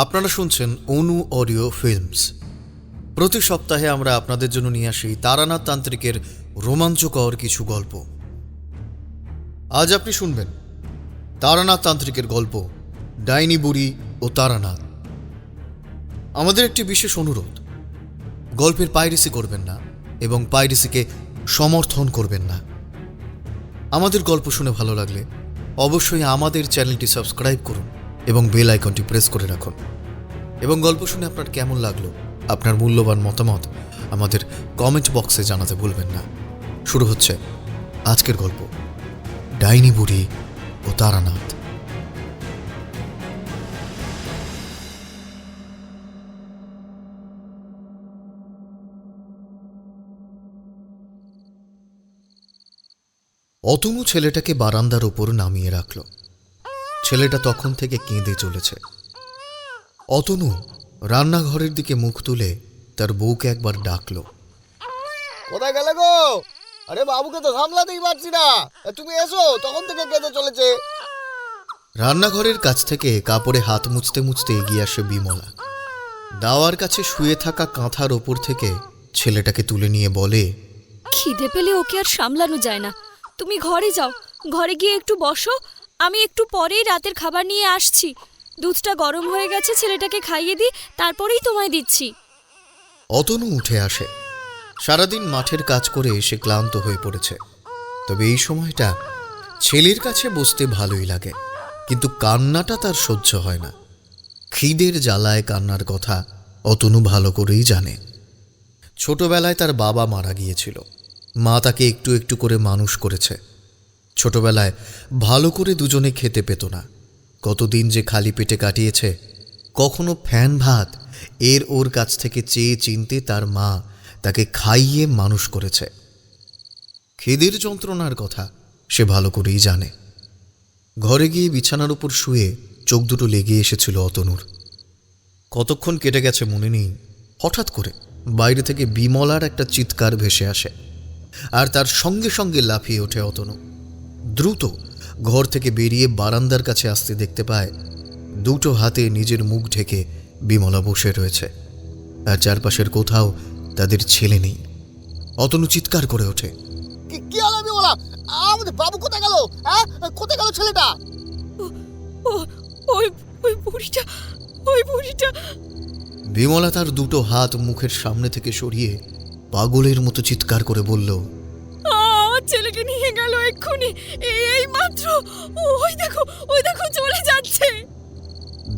আপনারা শুনছেন অনু audio films. প্রতি সপ্তাহে আমরা আপনাদের জন্য নিয়ে আসি তারানাথ তান্ত্রিকের রোমাঞ্চকর কিছু গল্প। আজ আপনি শুনবেন তারানাথ তান্ত্রিকের গল্প ডাইনি বুড়ি ও তারানাথ। আমাদের একটি বিশেষ অনুরোধ, গল্পের পাইরেসি করবেন না এবং পাইরেসিকে সমর্থন করবেন না। আমাদের গল্প শুনে ভালো লাগলে অবশ্যই আমাদের চ্যানেলটি সাবস্ক্রাইব করুন এবং বেল আইকনটি প্রেস করে রাখুন। এবং গল্প শুনে আপনার কেমন লাগলো আপনার মূল্যবান মতামত আমাদের কমেন্ট বক্সে জানাতে ভুলবেন না। শুরু হচ্ছে আজকের গল্প ডাইনি বুড়ি ও তারানাথ। অতনু ছেলেটাকে বারান্দার উপর নামিয়ে রাখল। ছেলেটা তখন থেকে কেঁদে চলেছে। অতনু রান্নাঘরের দিকে মুখ তুলে তার বউকে একবার ডাকলো, কোথায় গেলে গো? আরে বাবুকে তো সামলাতেই পারছি না, তুমি এসো, তখন থেকে কেঁদে চলেছে। রান্নাঘরের কাছ থেকে কাপড়ে হাত মুছতে মুছতে এগিয়ে আসে বিমলা। দাওয়ার কাছে শুয়ে থাকা কাঁথার ওপর থেকে ছেলেটাকে তুলে নিয়ে বলে, খিদে পেলে ওকে আর সামলানো যায় না। তুমি ঘরে যাও, ঘরে গিয়ে একটু বসো, আমি একটু পরেই রাতের খাবার নিয়ে আসছি। দুধটা গরম হয়ে গেছে, ছেলেটাকে খাইয়ে দিই, তারপরেই তোমায় দিচ্ছি। অতনু উঠে আসে। সারাদিন মাঠের কাজ করে এসে ক্লান্ত হয়ে পড়েছে। তবে এই সময়টা ছেলের কাছে বসতে ভালোই লাগে, কিন্তু কান্নাটা তার সহ্য হয় না। খিদের জ্বালায় কান্নার কথা অতনু ভালো করেই জানে। ছোটবেলায় তার বাবা মারা গিয়েছিল। মা তাকে একটু একটু করে মানুষ করেছে। ছোটবেলায় ভালো করে দুজনে খেতে পেত না। কতদিন যে খালি পেটে কাটিয়েছে। কখনো ফ্যান ভাত এর ওর কাছ থেকে চেয়ে চিনতে তার মা তাকে খাইয়ে মানুষ করেছে। খিদের যন্ত্রণার কথা সে ভালো করেই জানে। ঘরে গিয়ে বিছানার উপর শুয়ে চোখ দুটো লেগে এসেছিল অতনুর। কতক্ষণ কেটে গেছে মনে নেই। হঠাৎ করে বাইরে থেকে বিমলার একটা চিৎকার ভেসে আসে, আর তার সঙ্গে সঙ্গে লাফিয়ে ওঠে অতনু। দ্রুত ঘর থেকে বেরিয়ে বারান্দার কাছে আসতে দেখতে পায় দুটো হাতে নিজের মুখ ঢেকে বিমলা বসে রয়েছে, আর চারপাশের কোথাও তাদের ছেলে নেই। অতনু চিৎকার করে ওঠে, কি হলো বিমলা? আমাদের বাবু কোথায় গেল? হ্যাঁ, কোথায় গেল ছেলেটা? ওই বুড়িটা। বিমলা তার দুটো হাত মুখের সামনে থেকে সরিয়ে পাগলের মতো চিৎকার করে বলল, আমার ছেলেকে নিয়ে গেল এক্ষুনি, এই মাত্র। ওই দেখো চলে যাচ্ছে।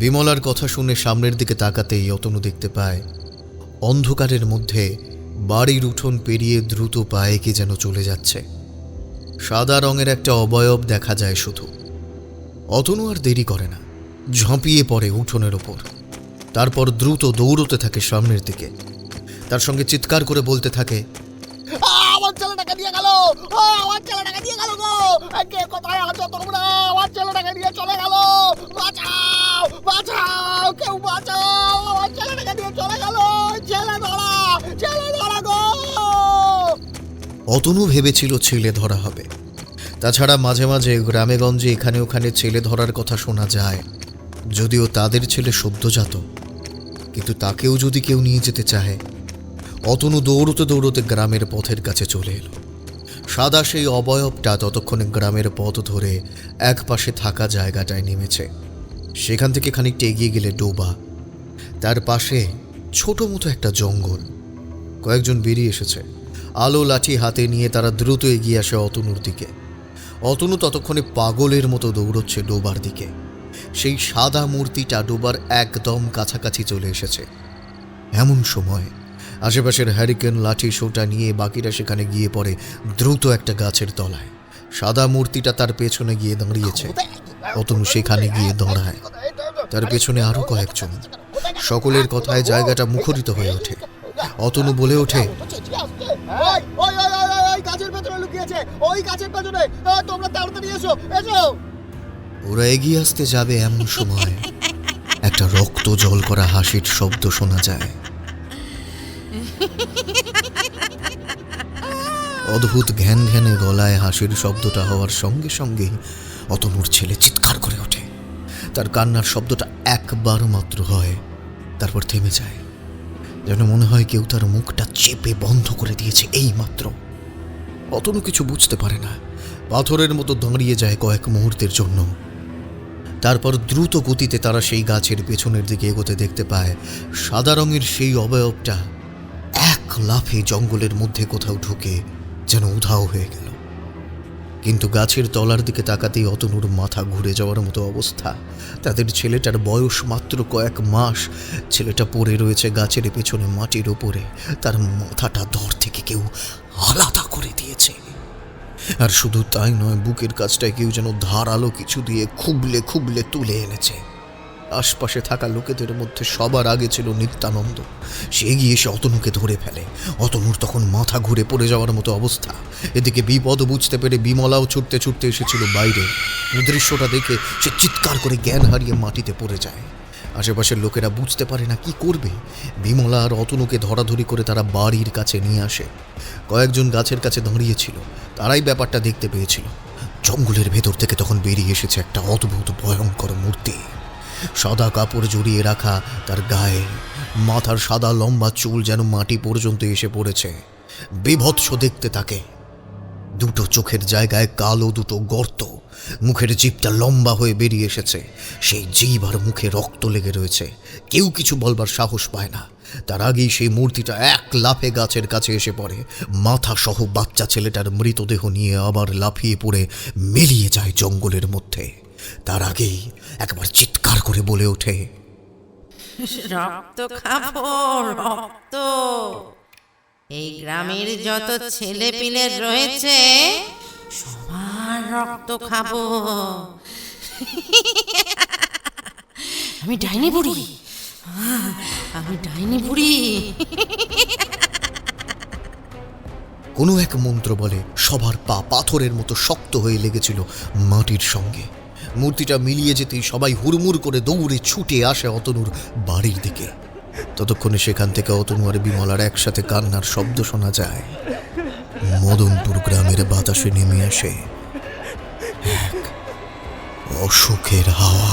বিমলার কথা শুনে সামনের দিকে তাকাতেই অতনু দেখতে পায় অন্ধকারের মধ্যে বাড়ির উঠোন পেরিয়ে দ্রুত পায়ে কি যেন চলে যাচ্ছে। সাদা রঙের একটা অবয়ব দেখা যায় শুধু। অতনু আর দেরি করে না, ঝাঁপিয়ে পড়ে উঠোনের ওপর। তারপর দ্রুত দৌড়তে থাকে সামনের দিকে। তার সঙ্গে চিৎকার করে বলতে থাকে, আমার ছেলেটাকে নিয়ে গেল, আমার ছেলেটাকে নিয়ে গেল গো! কে কোথায় আছো তোমরা? আমার ছেলেটাকে নিয়ে চলে গেল! বাঁচাও, বাঁচাও, কেউ বাঁচাও! আমার ছেলেটাকে নিয়ে চলে গেল! ছেলে ধরা গো! অতনু ভেবেছিল ছেলে ধরা হবে। তাছাড়া মাঝে মাঝে গ্রামে গঞ্জে এখানে ওখানে ছেলে ধরার কথা শোনা যায়, যদিও তাদের ছেলে সদ্যজাত। কিন্তু তাকেও যদি কেউ নিয়ে যেতে চায়। অতনু দৌড়তে দৌড়তে গ্রামের পথের কাছে চলে এলো। সাদা সেই অবয়বটা ততক্ষণে গ্রামের পথ ধরে এক পাশে থাকা জায়গাটায় নেমেছে। সেখান থেকে খানিকটা এগিয়ে গেলে ডোবা, তার পাশে ছোট মতো একটা জঙ্গল। কয়েকজন বেরিয়ে এসেছে। আলো লাঠি হাতে নিয়ে তারা দ্রুত এগিয়ে আসে অতনুর দিকে। অতনু ততক্ষণে পাগলের মতো দৌড়চ্ছে ডোবার দিকে। সেই সাদা মূর্তিটা ডোবার একদম কাছাকাছি চলে এসেছে। এমন সময় আশেপাশের হ্যারিকেন লাঠি সোটা নিয়ে বাকিরা সেখানে গিয়ে পড়ে দ্রুত একটা গাছের তলায়। সাদা মূর্তিটা তার পেছনে গিয়ে দাঁড়িয়েছে। অতনু সেখানে গিয়ে দাঁড়ায়। তার পেছনে আরো কয়েকজন। সকলের কথায় জায়গাটা মুখরিত হয়ে ওঠে। অতনু বলে ওঠে, গাছের পেছনে লুকিয়েছে, ওই গাছের পেছনে, তোমরা তাড়াতাড়ি এসো। ওরা এগিয়ে আসতে যাবে এমন সময় একটা রক্ত জল করা হাসির শব্দ শোনা যায়। অদ্ভুত ঘ্যান ঘ্যানে গলায় হাসির শব্দটা হওয়ার সঙ্গে সঙ্গেই অতনুর ছেলে চিৎকার করে ওঠে। তার কান্নার শব্দটা একবার মাত্র হয়, তারপর থেমে যায়, যেন মনে হয় কেউ তার মুখটা চেপে বন্ধ করে দিয়েছে এই মাত্র। অতনু কিছু বুঝতে পারে না, পাথরের মতো দাঁড়িয়ে যায় কয়েক মুহূর্তের জন্য। তারপর দ্রুত গতিতে তারা সেই গাছের পেছনের দিকে এগোতে দেখতে পায় সাদা রঙের সেই অবয়বটা এক লাফে জঙ্গলের মধ্যে কোথাও ঢুকে যেন উধাও হয়ে গেল। কিন্তু গাছের তলার দিকে তাকাতেই অতনুর মাথা ঘুরে যাওয়ার মতো অবস্থা। তাদের ছেলেটার বয়স মাত্র কয়েক মাস, ছেলেটা পড়ে রয়েছে গাছের পেছনে মাটির ওপরে, তার মাথাটা ধর থেকে কেউ আলাদা করে দিয়েছে। আর শুধু তাই নয়, বুকের কাছটায় কেউ যেন ধারালো কিছু দিয়ে খুবলে খুবলে তুলে এনেছে। আশপাশে থাকা লোকেদের মধ্যে সবার আগে ছিল নিত্যানন্দ। সে গিয়ে এসে অতনুকে ধরে ফেলে। অতনুর তখন মাথা ঘুরে পড়ে যাওয়ার মতো অবস্থা। এদিকে বিপদ বুঝতে পেরে বিমলাও ছুটতে ছুটতে এসেছিল বাইরে। দৃশ্যটা দেখে সে চিৎকার করে জ্ঞান হারিয়ে মাটিতে পড়ে যায়। আশেপাশের লোকেরা বুঝতে পারে না কি করবে। বিমলা আর অতনুকে ধরাধরি করে তারা বাড়ির কাছে নিয়ে আসে। কয়েকজন গাছের কাছে দাঁড়িয়েছিল, তারাই ব্যাপারটা দেখতে পেয়েছিল। জঙ্গলের ভেতর থেকে তখন বেরিয়ে এসেছে একটা অদ্ভুত ভয়ঙ্কর মূর্তি। সাদা কাপড় জড়িয়ে রাখা তার গায়ে, মাথার সাদা লম্বা চুল যেন মাটি পর্যন্ত এসে পড়েছে। বীভৎস দেখতে তাকে। দুটো চোখের জায়গায় কালো দুটো গর্ত, মুখের জিভটা লম্বা হয়ে বেরিয়ে এসেছে। সেই জিভ আর মুখে রক্ত লেগে রয়েছে। কেউ কিছু বলবার সাহস পায় না। তার আগেই সেই মূর্তিটা এক লাফে গাছের কাছে এসে পড়ে। মাথা সহ বাচ্চা ছেলেটার মৃতদেহ নিয়ে আবার লাফিয়ে পড়ে মিলিয়ে যায় জঙ্গলের মধ্যে। তার আগেই একবার চিৎকার করে বলে ওঠে, রক্ত খাবো, রক্ত। এই গ্রামের যত ছেলে পিলে রয়েছে সবার রক্ত খাবো। আমি ডাইনি বুড়ি, আমি ডাইনি বুড়ি। কোনো এক মন্ত্র বলে সবার পা পাথরের মতো শক্ত হয়ে লেগেছিল মাটির সঙ্গে। মূর্তিটা মিলিয়ে যেতেই সবাই হুড়মুড় করে দৌড়ে ছুটে আসে অতনুর বাড়ির দিকে। ততক্ষণে সেখান থেকে অতনু আর বিমলার একসাথে কান্নার শব্দ শোনা যায়। মদনপুর গ্রামের বাতাসে নেমে আসে এক অসুখের হাওয়া।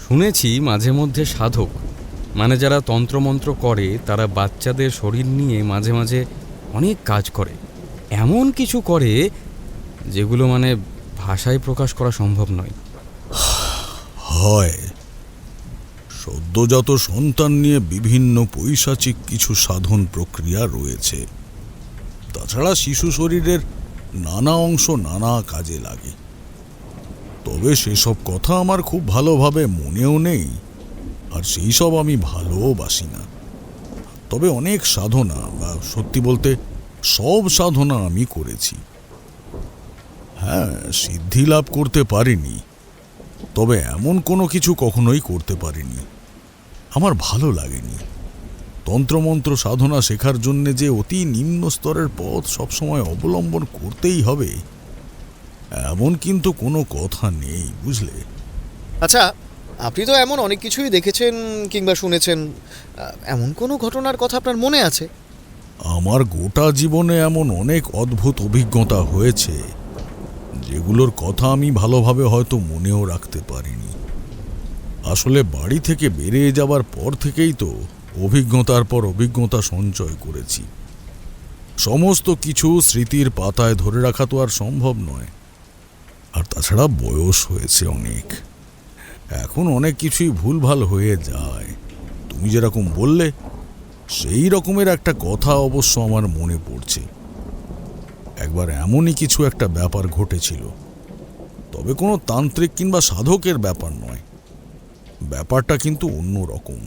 শুনেছি মাঝে মধ্যে সাধক, মানে যারা তন্ত্রমন্ত্র করে, তারা বাচ্চাদের শরীর নিয়ে মাঝে মাঝে অনেক কাজ করে। এমন কিছু করে যেগুলো মানে ভাষায় প্রকাশ করা সম্ভব নয়। হয় সদ্যজাত সন্তান নিয়ে বিভিন্ন পৈশাচিক কিছু সাধন প্রক্রিয়া রয়েছে। তাছাড়া শিশু শরীরের নানা অংশ নানা কাজে লাগে। তবে সেসব কথা আমার খুব ভালোভাবে মনেও নেই, আর সেই সব আমি ভালোবাসি না। তবে অনেক সাধনা, বা সত্যি বলতে সব সাধনা আমি করেছি। হ্যাঁ, সিদ্ধি লাভ করতে পারিনি, তবে এমন কোনো কিছু কখনোই করতে পারিনি। আমার ভালো লাগেনি। তন্ত্রমন্ত্র সাধনা শেখার জন্য যে অতি নিম্ন স্তরের পথ সবসময় অবলম্বন করতেই হবে এমন কিন্তু কোনো কথা নেই, বুঝলে? আচ্ছা, আপনি তো এমন অনেক কিছুই দেখেছেন কিংবা শুনেছেন, এমন কোনো ঘটনার কথা আপনার মনে আছে? আমার গোটা জীবনে এমন অনেক অদ্ভুত অভিজ্ঞতা হয়েছে যেগুলোর কথা আমি ভালোভাবে হয়তো মনেও রাখতে পারিনি। আসলে বাড়ি থেকে বেরিয়ে যাবার পর থেকেই তো অভিজ্ঞতার পর অভিজ্ঞতা সঞ্চয় করেছি। সমস্ত কিছু স্মৃতির পাতায় ধরে রাখা তো আর সম্ভব নয়। আর তাছাড়া বয়স হয়েছে অনেক, এখন অনেক কিছুই ভুলভাল হয়ে যায়। তুমি যেরকম বললে সেই রকমের একটা কথা অবশ্য আমার মনে পড়ছে। একবার এমনই কিছু একটা ব্যাপার ঘটেছিল, তবে কোনো তান্ত্রিক কিংবা সাধকের ব্যাপার নয়। ব্যাপারটা কিন্তু অন্য রকম।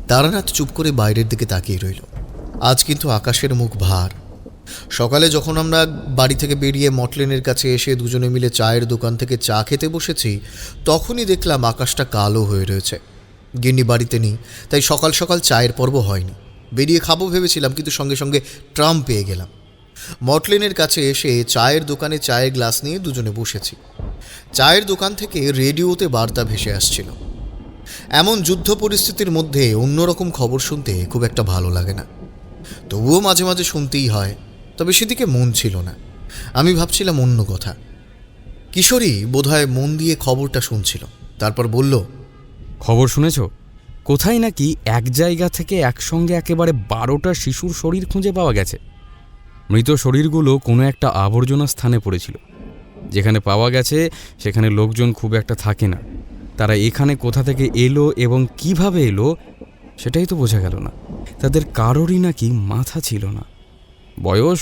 তারানাথ চুপ করে বাইরের দিকে তাকিয়ে রইল। আজ কিন্তু আকাশের মুখ ভার। সকালে যখন আমরা বাড়ি থেকে বেরিয়ে মটলেনের কাছে এসে দুজনে মিলে চায়ের দোকান থেকে চা খেতে বসেছি, তখনই দেখলাম আকাশটা কালো হয়ে রয়েছে। গিন্নি বাড়িতে নেই, তাই সকাল সকাল চায়ের পর্ব হয়নি। বেরিয়ে খাবো ভেবেছিলাম, কিন্তু সঙ্গে সঙ্গে ট্রাম পেয়ে গেলাম। মটলেনের কাছে এসে চায়ের দোকানে চায়ের গ্লাস নিয়ে দুজনে বসেছি। চায়ের দোকান থেকে রেডিওতে বার্তা ভেসে আসছিল। এমন যুদ্ধ পরিস্থিতির মধ্যে অন্যরকম খবর শুনতে খুব একটা ভালো লাগে না, তবুও মাঝে মাঝে শুনতেই হয়। তবে সেদিকে মন ছিল না। আমি ভাবছিলাম অন্য কথা। কিশোরী বোধহয় মন দিয়ে খবরটা শুনছিল, তারপর বলল, খবর শুনেছ? কোথায় নাকি এক জায়গা থেকে একসঙ্গে একেবারে 12টা শিশুর শরীর খুঁজে পাওয়া গেছে। মৃত শরীরগুলো কোনো একটা আবর্জনা স্থানে পড়েছিল। যেখানে পাওয়া গেছে সেখানে লোকজন খুব একটা থাকে না। তারা এখানে কোথা থেকে এলো এবং কিভাবে এলো সেটাই তো বোঝা গেল না। তাদের কারোরই নাকি মাথা ছিল না। বয়স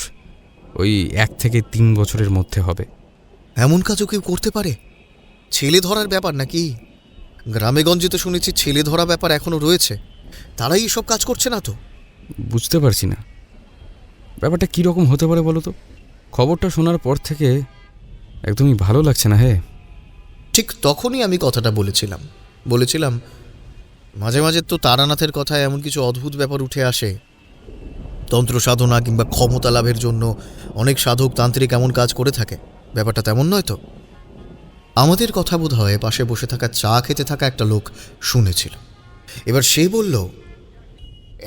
ওই 1 থেকে 3 বছরের মধ্যে হবে। এমন কাজও কেউ করতে পারে? ছেলে ধরার ব্যাপার নাকি? গ্রামেগঞ্জে তো শুনেছি ছেলে ধরা ব্যাপার এখনো রয়েছে। তারাই এসব কাজ করছে না তো? বুঝতে পারছি না ব্যাপারটা কীরকম হতে পারে বলো তো। খবরটা শোনার পর থেকে একদমই ভালো লাগছে না। হ্যাঁ, ঠিক তখনই আমি কথাটা বলেছিলাম মাঝে মাঝে তো তারানাথের কথায় এমন কিছু অদ্ভুত ব্যাপার উঠে আসে। তন্ত্র সাধনা কিংবা ক্ষমতা লাভের জন্য অনেক সাধক তান্ত্রিক এমন কাজ করে থাকে। ব্যাপারটা তেমন নয় তো? আমাদের কথা বোধ হয় পাশে বসে থাকা চা খেতে থাকা একটা লোক শুনেছিল। এবার সে বলল,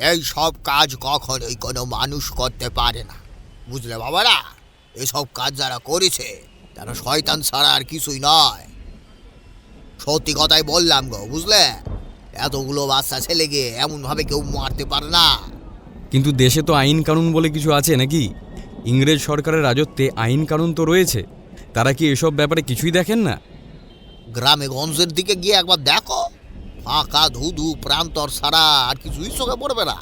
এই সব কাজ কখনোই কোনো মানুষ করতে পারে না, বুঝলে বাবারা? এসব কাজ যারা করেছে তারা শয়তান ছাড়া আর কিছুই নয়। সত্যি কথাই বললাম গো, বুঝলে? এতগুলো বাচ্চা ছেলেকে এমনভাবে কেউ মারতে পারে না। কিন্তু দেশে তো আইন কানুন বলে কিছু আছে নাকি? ইংরেজ সরকারের রাজত্বে আইন কানুন তো রয়েছে। তারা কি এসব ব্যাপারে কিছুই দেখেন না? গ্রামে গঞ্জের দিকে গিয়ে একবার দেখো, ফাঁকা ধুধু প্রান্তর ছাড়া আর কিছুই চোখে পড়বে না।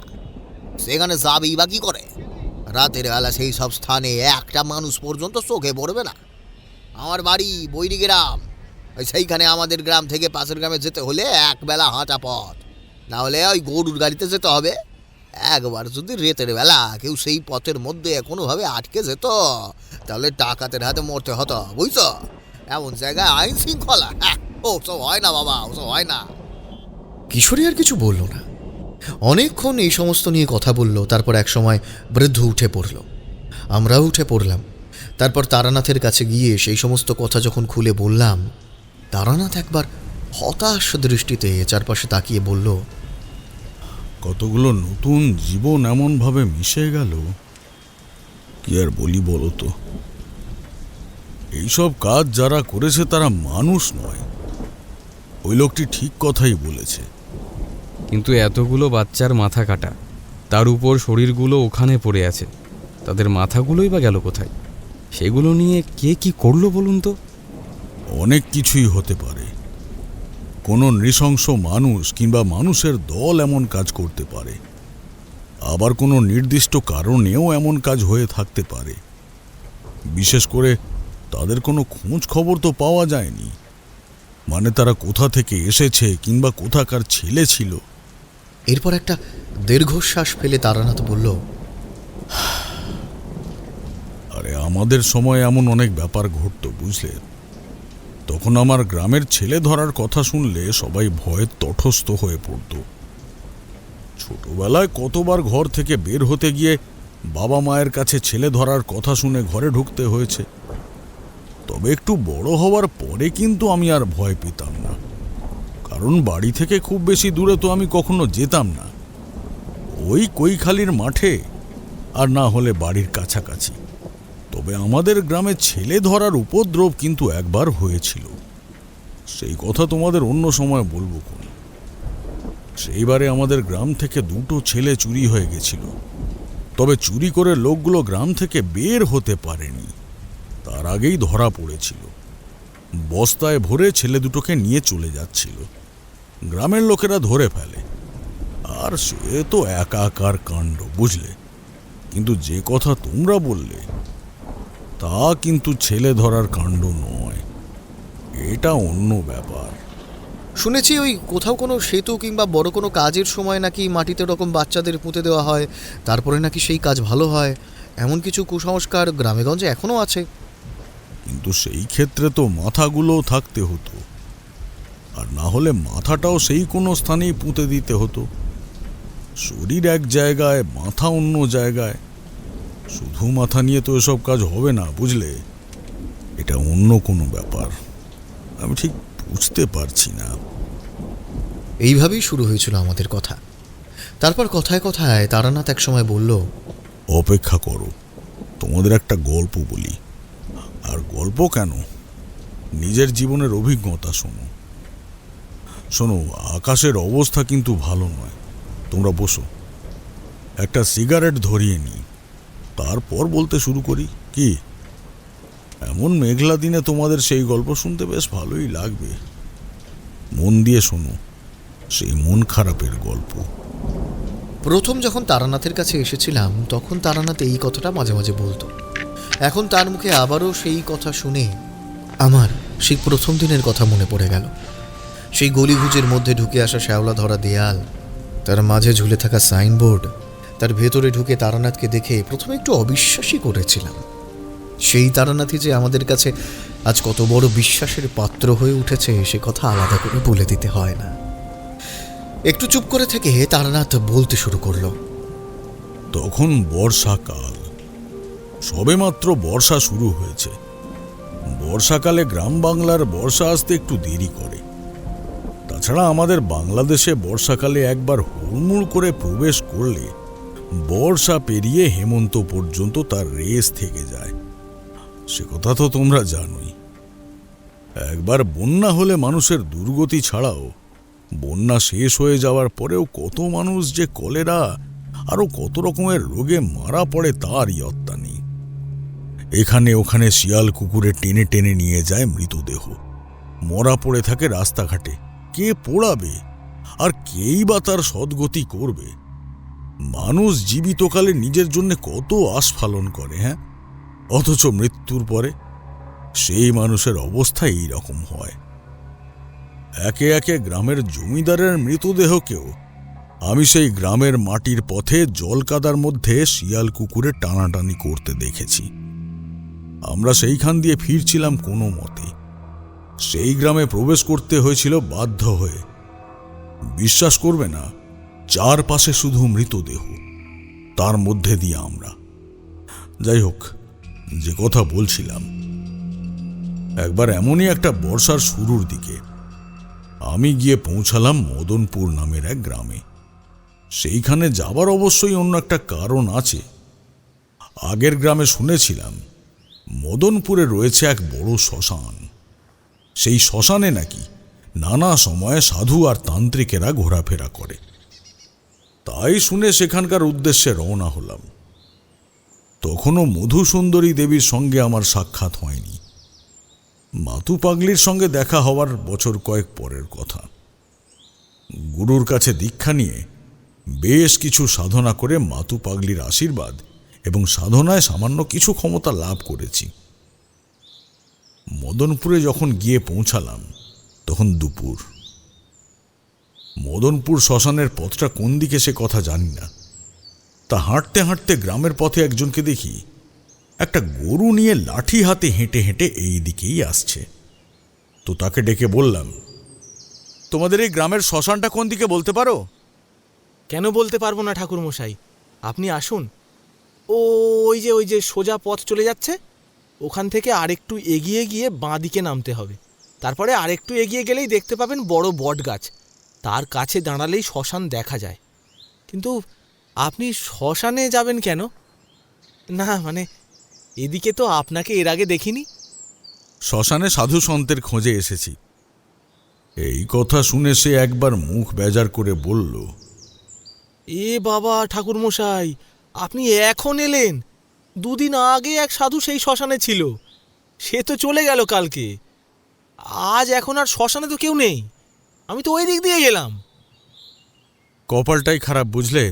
সেখানে যাবেই বা কি করে? রাতের বেলা সেই সব স্থানে একটা মানুষ পর্যন্ত চোখে পড়বে না। আমার বাড়ি বৈরি গ্রাম, সেইখানে আমাদের গ্রাম থেকে পাশের গ্রামে যেতে হলে একবেলা হাঁটা পথ, না হলে ওই গরুর গাড়িতে যেতে হবে। একবার যদি রাতের বেলা কেউ সেই পথের মধ্যে কোনোভাবে আটকে যেত তাহলে ডাকাতের হাতে মরতে হতো, বুঝছো? এমন জায়গায় আইন শৃঙ্খলা, ও সব হয় না বাবা, ও সব হয় না। কিশোরী আর কিছু বলল না। অনেকক্ষণ এই সমস্ত নিয়ে কথা বলল। তারপর এক সময় বৃদ্ধ উঠে পড়ল, আমরাও উঠে পড়লাম। তারপর তারানাথের কাছে গিয়ে সেই সমস্ত কথা যখন খুলে বললাম, তারানাথ একবার হতাশ দৃষ্টিতে চারপাশে তাকিয়ে বলল, কতগুলো নতুন জীবন এমনভাবে মিশে গেল, কি আর বলি বলো তো। এইসব কাজ যারা করেছে তারা মানুষ নয়। ওই লোকটি ঠিক কথাই বলেছে। কিন্তু এতগুলো বাচ্চার মাথা কাটা, তার উপর শরীরগুলো ওখানে পড়ে আছে, তাদের মাথাগুলোই বা গেল কোথায়? সেগুলো নিয়ে কে কি করলো বলুন তো? অনেক কিছুই হতে পারে। কোনো নৃশংস মানুষ কিংবা মানুষের দল এমন কাজ করতে পারে। আবার কোনো নির্দিষ্ট কারণেও এমন কাজ হয়ে থাকতে পারে। বিশেষ করে তাদের কোনো খোঁজ খবর তো পাওয়া যায়নি। মানে তারা কোথা থেকে এসেছে কিংবা কোথাকার ছেলে ছিল। এরপর একটা দীর্ঘশ্বাস ফেলে তারানাথ বলল, আরে আমাদের সময় এমন অনেক ব্যাপার ঘটতো, বুঝলে? তখন আমার গ্রামের ছেলে ধরার কথা শুনলে সবাই ভয়ে তটস্থ হয়ে পড়ত। ছোটবেলায় কতবার ঘর থেকে বের হতে গিয়ে বাবা মায়ের কাছে ছেলে ধরার কথা শুনে ঘরে ঢুকতে হয়েছে। তবে একটু বড় হওয়ার পরে কিন্তু আমি আর ভয় পেতাম না, কারণ বাড়ি থেকে খুব বেশি দূরে তো আমি কখনো যেতাম না। ওই কৈখালির মাঠে, আর না হলে বাড়ির কাছাকাছি। তবে আমাদের গ্রামে ছেলে ধরার উপদ্রব কিন্তু একবার হয়েছিল। সেই কথা তোমাদের অন্য সময় বলবো কোন। সেইবারে আমাদের গ্রাম থেকে 2টো ছেলে চুরি হয়ে গেছিল। তবে চুরি করে লোকগুলো গ্রাম থেকে বের হতে পারেনি, তার আগেই ধরা পড়েছিল। বস্তায় ভরে ছেলে দুটোকে নিয়ে চলে যাচ্ছিল। গ্রামের লোকেরা ধরে ফেলে। আর সে তো একাকার কাণ্ড, বুঝলে? কিন্তু যে কথা তোমরা বললে তা কিন্তু ছেলে ধরার কাণ্ড নয়, এটা অন্য ব্যাপার। শুনেছি ওই কোথাও কোনো সেতু কিংবা বড় কোনো কাজের সময় নাকি মাটিতে ওরকম বাচ্চাদের পুঁতে দেওয়া হয়, তারপরে নাকি সেই কাজ ভালো হয়। এমন কিছু কুসংস্কার গ্রামেগঞ্জে এখনও আছে। কিন্তু সেই ক্ষেত্রে তো মাথাগুলোও থাকতে হতো, আর না হলে মাথাটাও সেই কোনো স্থানেই পুঁতে দিতে হতো। শরীর এক জায়গায়, মাথা অন্য জায়গায়। শুধু মাথা নিয়ে তো এসব কাজ হবে না, বুঝলে? এটা অন্য কোনো ব্যাপার। আমি ঠিক বুঝতে পারছি না। এইভাবেই শুরু হয়েছিল আমাদের কথা। তারপর কথায় কথায় তারানাথ এক সময় বলল, অপেক্ষা করো, তোমাদের একটা গল্প বলি। আর গল্প কেন, নিজের জীবনের অভিজ্ঞতা শোনো। শোনো, আকাশের অবস্থা কিন্তু ভালো নয়। তোমরা বসো, একটা সিগারেট ধরিয়ে নিই, তারপর বলতে শুরু করি। কি, এমন মেঘলা দিনে তোমাদের সেই গল্প শুনতে বেশ ভালোই লাগবে। মন দিয়ে শোনো, সেই মন খারাপের গল্প। প্রথম যখন তারানাথের কাছে এসেছিলাম তখন তারানাথ এই কথাটা মাঝে মাঝে বলতো। এখন তার মুখে আবারও সেই কথা শুনে আমার সেই প্রথম দিনের কথা মনে পড়ে গেল। সেই গলিগুজের মধ্যে ঢুকে আসা শ্যাওলা ধরা দেয়াল, তার মাঝে ঝুলে থাকা সাইনবোর্ড, তার ভেতরে ঢুকে তারানাথকে দেখে প্রথমে একটু অবিশ্বাসই করেছিলাম। সেই তারানাথই যে আমাদের কাছে আজ কত বড় বিশ্বাসের পাত্র হয়ে উঠেছে সে কথা আলাদা করে বলে দিতে হয় না। একটু চুপ করে থেকে তারানাথ বলতে শুরু করলো। তখন বর্ষাকাল, সবেমাত্র বর্ষা শুরু হয়েছে। বর্ষাকালে গ্রাম বাংলার বর্ষা আসতে একটু দেরি করে। তাছাড়া আমাদের বাংলাদেশে বর্ষাকালে একবার হুড়মুড় করে প্রবেশ করলে বর্ষা পেরিয়ে হেমন্ত পর্যন্ত তার রেস থেকে যায়। সে কথা তো তোমরা জানোই। একবার বন্যা হলে মানুষের দুর্গতি ছাড়াও বন্যা শেষ হয়ে যাওয়ার পরেও কত মানুষ যে কলেরা আরো কত রকমের রোগে মারা পড়ে তার ইয়ত্তা নেই। এখানে ওখানে শিয়াল কুকুরে টেনে টেনে নিয়ে যায় মৃতদেহ, মরা পড়ে থাকে রাস্তাঘাটে। কে পোড়াবে আর কেই বা তার সদ্গতি করবে? মানুষ জীবিতকালে নিজের জন্য কত আস্ফালন করে, হ্যাঁ, অথচ মৃত্যুর পরে সেই মানুষের অবস্থা এই রকম হয়। একে একে গ্রামের জমিদারের মৃতদেহকেও আমি সেই গ্রামের মাটির পথে জলকাদার মধ্যে শিয়াল কুকুরে টানাটানি করতে দেখেছি। আমরা সেইখান দিয়ে ফিরছিলাম কোনো মতে। সেই গ্রামে প্রবেশ করতে হয়েছিল বাধ্য হয়ে। বিশ্বাস করবে না, চারপাশে শুধু মৃতদেহ, তার মধ্যে দিয়ে আমরা। যাই হোক, যে কথা বলছিলাম, একবার এমনই একটা বর্ষার শুরুর দিকে আমি গিয়ে পৌঁছালাম মদনপুর নামের এক গ্রামে। সেইখানে যাবার অবশ্যই অন্য একটা কারণ আছে। আগের গ্রামে শুনেছিলাম মদনপুরে রয়েছে এক বড় শ্মশান। সেই শ্মশানে নাকি নানা সময়ে সাধু আর তান্ত্রিকেরা ঘোরাফেরা করে। তাই শুনে সেখানকার উদ্দেশ্যে রওনা হলাম। তখনও মধুসুন্দরী দেবীর সঙ্গে আমার সাক্ষাৎ হয়নি। মাতু পাগলির সঙ্গে দেখা হওয়ার বছর কয়েক পরের কথা। গুরুর কাছে দীক্ষা নিয়ে বেশ কিছু সাধনা করে মাতু পাগলির আশীর্বাদ এবং সাধনায় সামান্য কিছু ক্ষমতা লাভ করেছি। মদনপুরে যখন গিয়ে পৌঁছালাম তখন দুপুর। মদনপুর শ্মশানের পথটা কোন দিকে সে কথা জানি না। তা হাঁটতে হাঁটতে গ্রামের পথে একজনকে দেখি একটা গরু নিয়ে লাঠি হাতে হেঁটে হেঁটে এই দিকেই আসছে। তো তাকে ডেকে বললাম, তোমাদের এই গ্রামের শ্মশানটা কোন দিকে বলতে পারো? কেন বলতে পারবো না ঠাকুরমশাই, আপনি আসুন। ওই যে সোজা পথ চলে যাচ্ছে, ওখান থেকে আরেকটু এগিয়ে গিয়ে বাঁ দিকে নামতে হবে। তারপরে আরেকটু এগিয়ে গেলেই দেখতে পাবেন বড় বট গাছ, তার কাছে দাঁড়ালেই শ্মশান দেখা যায়। কিন্তু আপনি শ্মশানে যাবেন কেন? না মানে এদিকে তো আপনাকে এর আগে দেখিনি। শ্মশানে সাধু সন্তের খোঁজে এসেছি। এই কথা শুনে সে একবার মুখ বেজার করে বলল, এ বাবা ঠাকুরমশাই, আপনি এখন এলেন? দুদিন আগে এক সাধু সেই শ্মশানে ছিল, সে তো চলে গেল কালকে। আজ এখন আর শ্মশানে তো কেউ নেই, আমি তো ওই দিক দিয়ে গেলাম। কপালটাই খারাপ বুঝলে,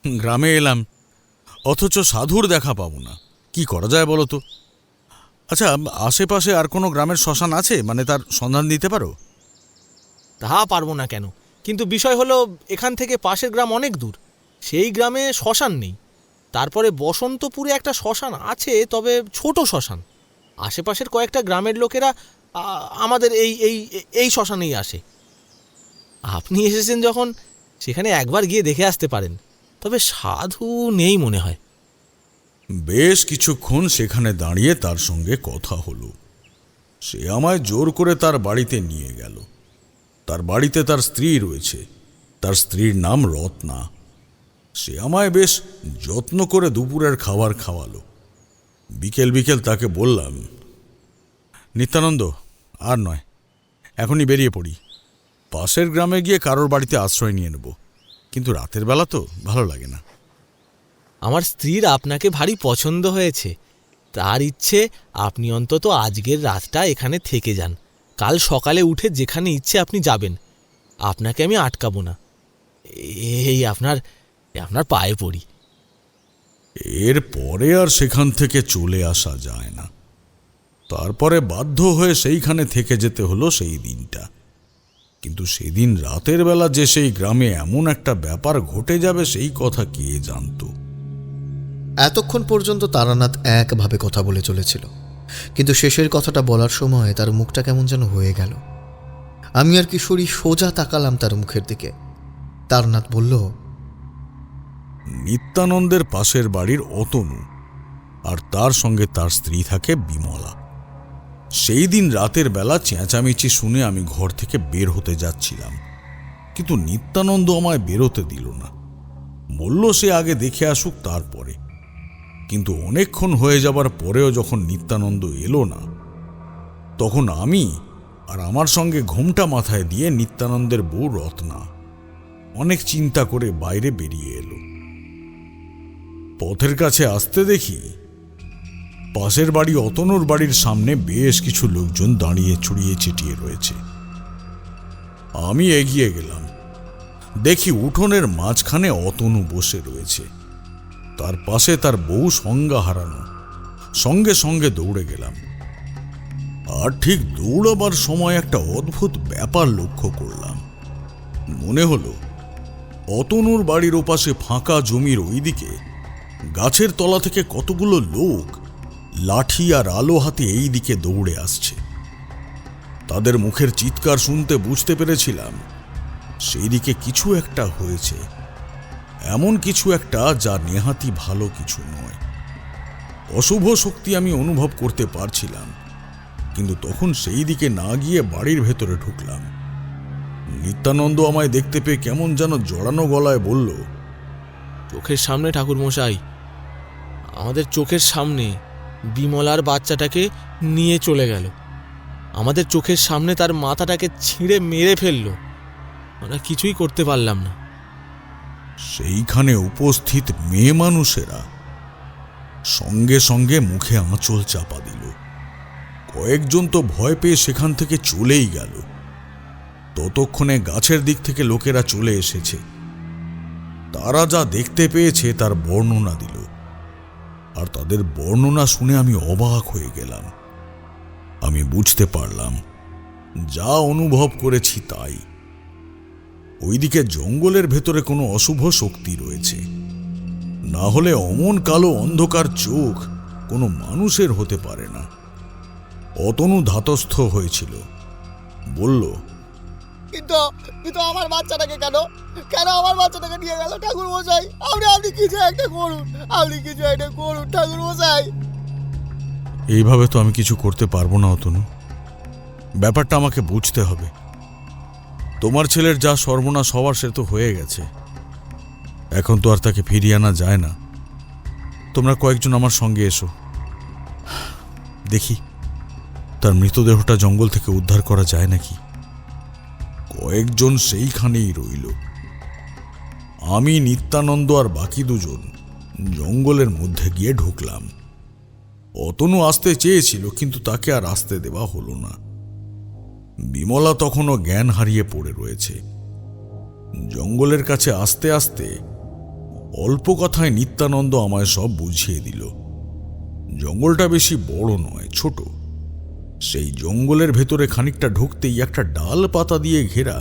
গ্রামে এলাম অথচ সাধুর দেখা পাবো না। কি করা যায় বলো তো? আচ্ছা, আশেপাশে আর কোনো গ্রামের শ্মশান আছে, মানে তার সন্ধান দিতে পারো? তা পারবো না কেন, কিন্তু বিষয় হলো এখান থেকে পাশের গ্রাম অনেক দূর, সেই গ্রামে শ্মশান নেই। তারপরে বসন্তপুরে একটা শ্মশান আছে, তবে ছোট শ্মশান। আশেপাশের কয়েকটা গ্রামের লোকেরা আমাদের এই এই এই শ্মশানেই আসে। আপনি এসেছেন যখন, সেখানে একবার গিয়ে দেখে আসতে পারেন। তবে সাধু নেই মনে হয়। বেশ কিছুক্ষণ সেখানে দাঁড়িয়ে তার সঙ্গে কথা হলো। সে আমায় জোর করে তার বাড়িতে নিয়ে গেল। তার বাড়িতে তার স্ত্রী রয়েছে, তার স্ত্রীর নাম রত্না। সে আমায় বেশ যত্ন করে দুপুরের খাবার খাওয়ালো। বিকেল বিকেল তাকে বললাম, নিত্যানন্দ, আর নয়, এখনই বেরিয়ে পড়ি। পাশের গ্রামে গিয়ে কারোর বাড়িতে আশ্রয় নিয়ে নেব, কিন্তু রাতের বেলা তো ভালো লাগে না। আমার স্ত্রীর আপনাকে ভারী পছন্দ হয়েছে। তার ইচ্ছে আপনি অন্তত আজকের রাতটা এখানে থেকে যান। কাল সকালে উঠে যেখানে ইচ্ছে আপনি যাবেন, আপনাকে আমি আটকাবো না। এই আপনার পায়ে পড়ি। এর পরে আর সেখান থেকে চলে আসা যায় না। তারপরে বাধ্য হয়ে সেইখানে থেকে যেতে হলো সেই দিনটা। কিন্তু সেদিন রাতের বেলা যে সেই গ্রামে এমন একটা ব্যাপার ঘটে যাবে সেই কথা কে জানতো। এতক্ষণ পর্যন্ত তারানাথ একভাবে কথা বলে চলেছিল, কিন্তু শেষের কথাটা বলার সময় তার মুখটা কেমন যেন হয়ে গেল। আমি আর কিশোরী সোজা তাকালাম তার মুখের দিকে। তারানাথ বলল, নিত্যানন্দের পাশের বাড়ির অতনু আর তার সঙ্গে তার স্ত্রী থাকে বিমলা। সেই দিন রাতের বেলা চেঁচামেচি শুনে আমি ঘর থেকে বের হতে যাচ্ছিলাম, কিন্তু নিত্যানন্দ আমায় বেরোতে দিল না। বলল সে আগে দেখে আসুক তারপরে। কিন্তু অনেকক্ষণ হয়ে যাবার পরেও যখন নিত্যানন্দ এলো না, তখন আমি আর আমার সঙ্গে ঘোমটা মাথায় দিয়ে নিত্যানন্দের বউ রত্না অনেক চিন্তা করে বাইরে বেরিয়ে এলো। পথের কাছে আসতে দেখি পাশের বাড়ি অতনুর বাড়ির সামনে বেশ কিছু লোকজন দাঁড়িয়ে ছড়িয়ে ছিটিয়ে রয়েছে। আমি এগিয়ে গেলাম, দেখি উঠোনের মাঝখানে অতনু বসে রয়েছে, তার পাশে তার বউ সংজ্ঞা হারানো। সঙ্গে সঙ্গে দৌড়ে গেলাম। আর ঠিক দৌড়াবার সময় একটা অদ্ভুত ব্যাপার লক্ষ্য করলাম। মনে হলো অতনুর বাড়ির ওপাশে ফাঁকা জমির ওইদিকে গাছের তলা থেকে কতগুলো লোক লাঠি আর আলো হাতে এই দিকে দৌড়ে আসছে। তাদের মুখের চিৎকার শুনতে বুঝতে পেরেছিলাম সেই দিকে কিছু একটা হয়েছে, এমন কিছু একটা যা নেহাতি ভালো কিছু নয়। অশুভ শক্তি আমি অনুভব করতে পারছিলাম, কিন্তু তখন সেই দিকে না গিয়ে বাড়ির ভেতরে ঢুকলাম। নিত্যানন্দ আমায় দেখতে পেয়ে কেমন যেন জড়ানো গলায় বলল, চোখের সামনে ঠাকুরমশাই, আমাদের চোখের সামনে বিমলার বাচ্চাটাকে নিয়ে চলে গেল। আমাদের চোখের সামনে তার মাথাটাকে ছিঁড়ে মেরে ফেললো। আমরা কিছুই করতে পারলাম না। সেইখানে উপস্থিত মেয়ে মানুষেরা সঙ্গে সঙ্গে মুখে আঁচল চাপা দিল। কয়েকজন তো ভয় পেয়ে সেখান থেকে চলেই গেল। ততক্ষণে গাছের দিক থেকে লোকেরা চলে এসেছে। তারা যা দেখতে পেয়েছে তার বর্ণনা দিল, আর তাদের বর্ণনা শুনে আমি অবাক হয়ে গেলাম। আমি বুঝতে পারলাম যা অনুভব করেছি তাই। ওইদিকে জঙ্গলের ভেতরে কোনো অশুভ শক্তি রয়েছে, না হলে অমন কালো অন্ধকার চোখ কোনো মানুষের হতে পারে না। অতনু ধাতস্থ হয়েছিল, বলল, কিন্তু আমার বাচ্চাটাকে কেন আমার বাচ্চাটাকে নিয়ে গেল ঠাকুর মশাই? আপনি কিছু একটা করুন, ঠাকুর মশাই। এইভাবে তো আমি কিছু করতে পারবো না অতনু। ব্যাপারটা আমাকে বুঝতে হবে। তোমার ছেলের যা সর্বনাশ হওয়ার সে তো হয়ে গেছে, এখন তো আর তাকে ফিরিয়ে আনা যায় না। তোমরা কয়েকজন আমার সঙ্গে এসো, দেখি তার মৃতদেহটা জঙ্গল থেকে উদ্ধার করা যায় নাকি। কয়েকজন সেইখানেই রইল। আমি, নিত্যানন্দ আর বাকি দুজন জঙ্গলের মধ্যে গিয়ে ঢুকলাম। অতনু আসতে চেয়েছিল, কিন্তু তাকে আর আসতে দেওয়া হলো না। বিমলা তখনও জ্ঞান হারিয়ে পড়ে রয়েছে। জঙ্গলের কাছে আসতে আসতে অল্প কথায় নিত্যানন্দ আমায় সব বুঝিয়ে দিল। জঙ্গলটা বেশি বড় নয়, ছোট। সেই জঙ্গলের ভেতরে খানিকটা ঢুকতেই একটা ডাল পাতা দিয়ে ঘেরা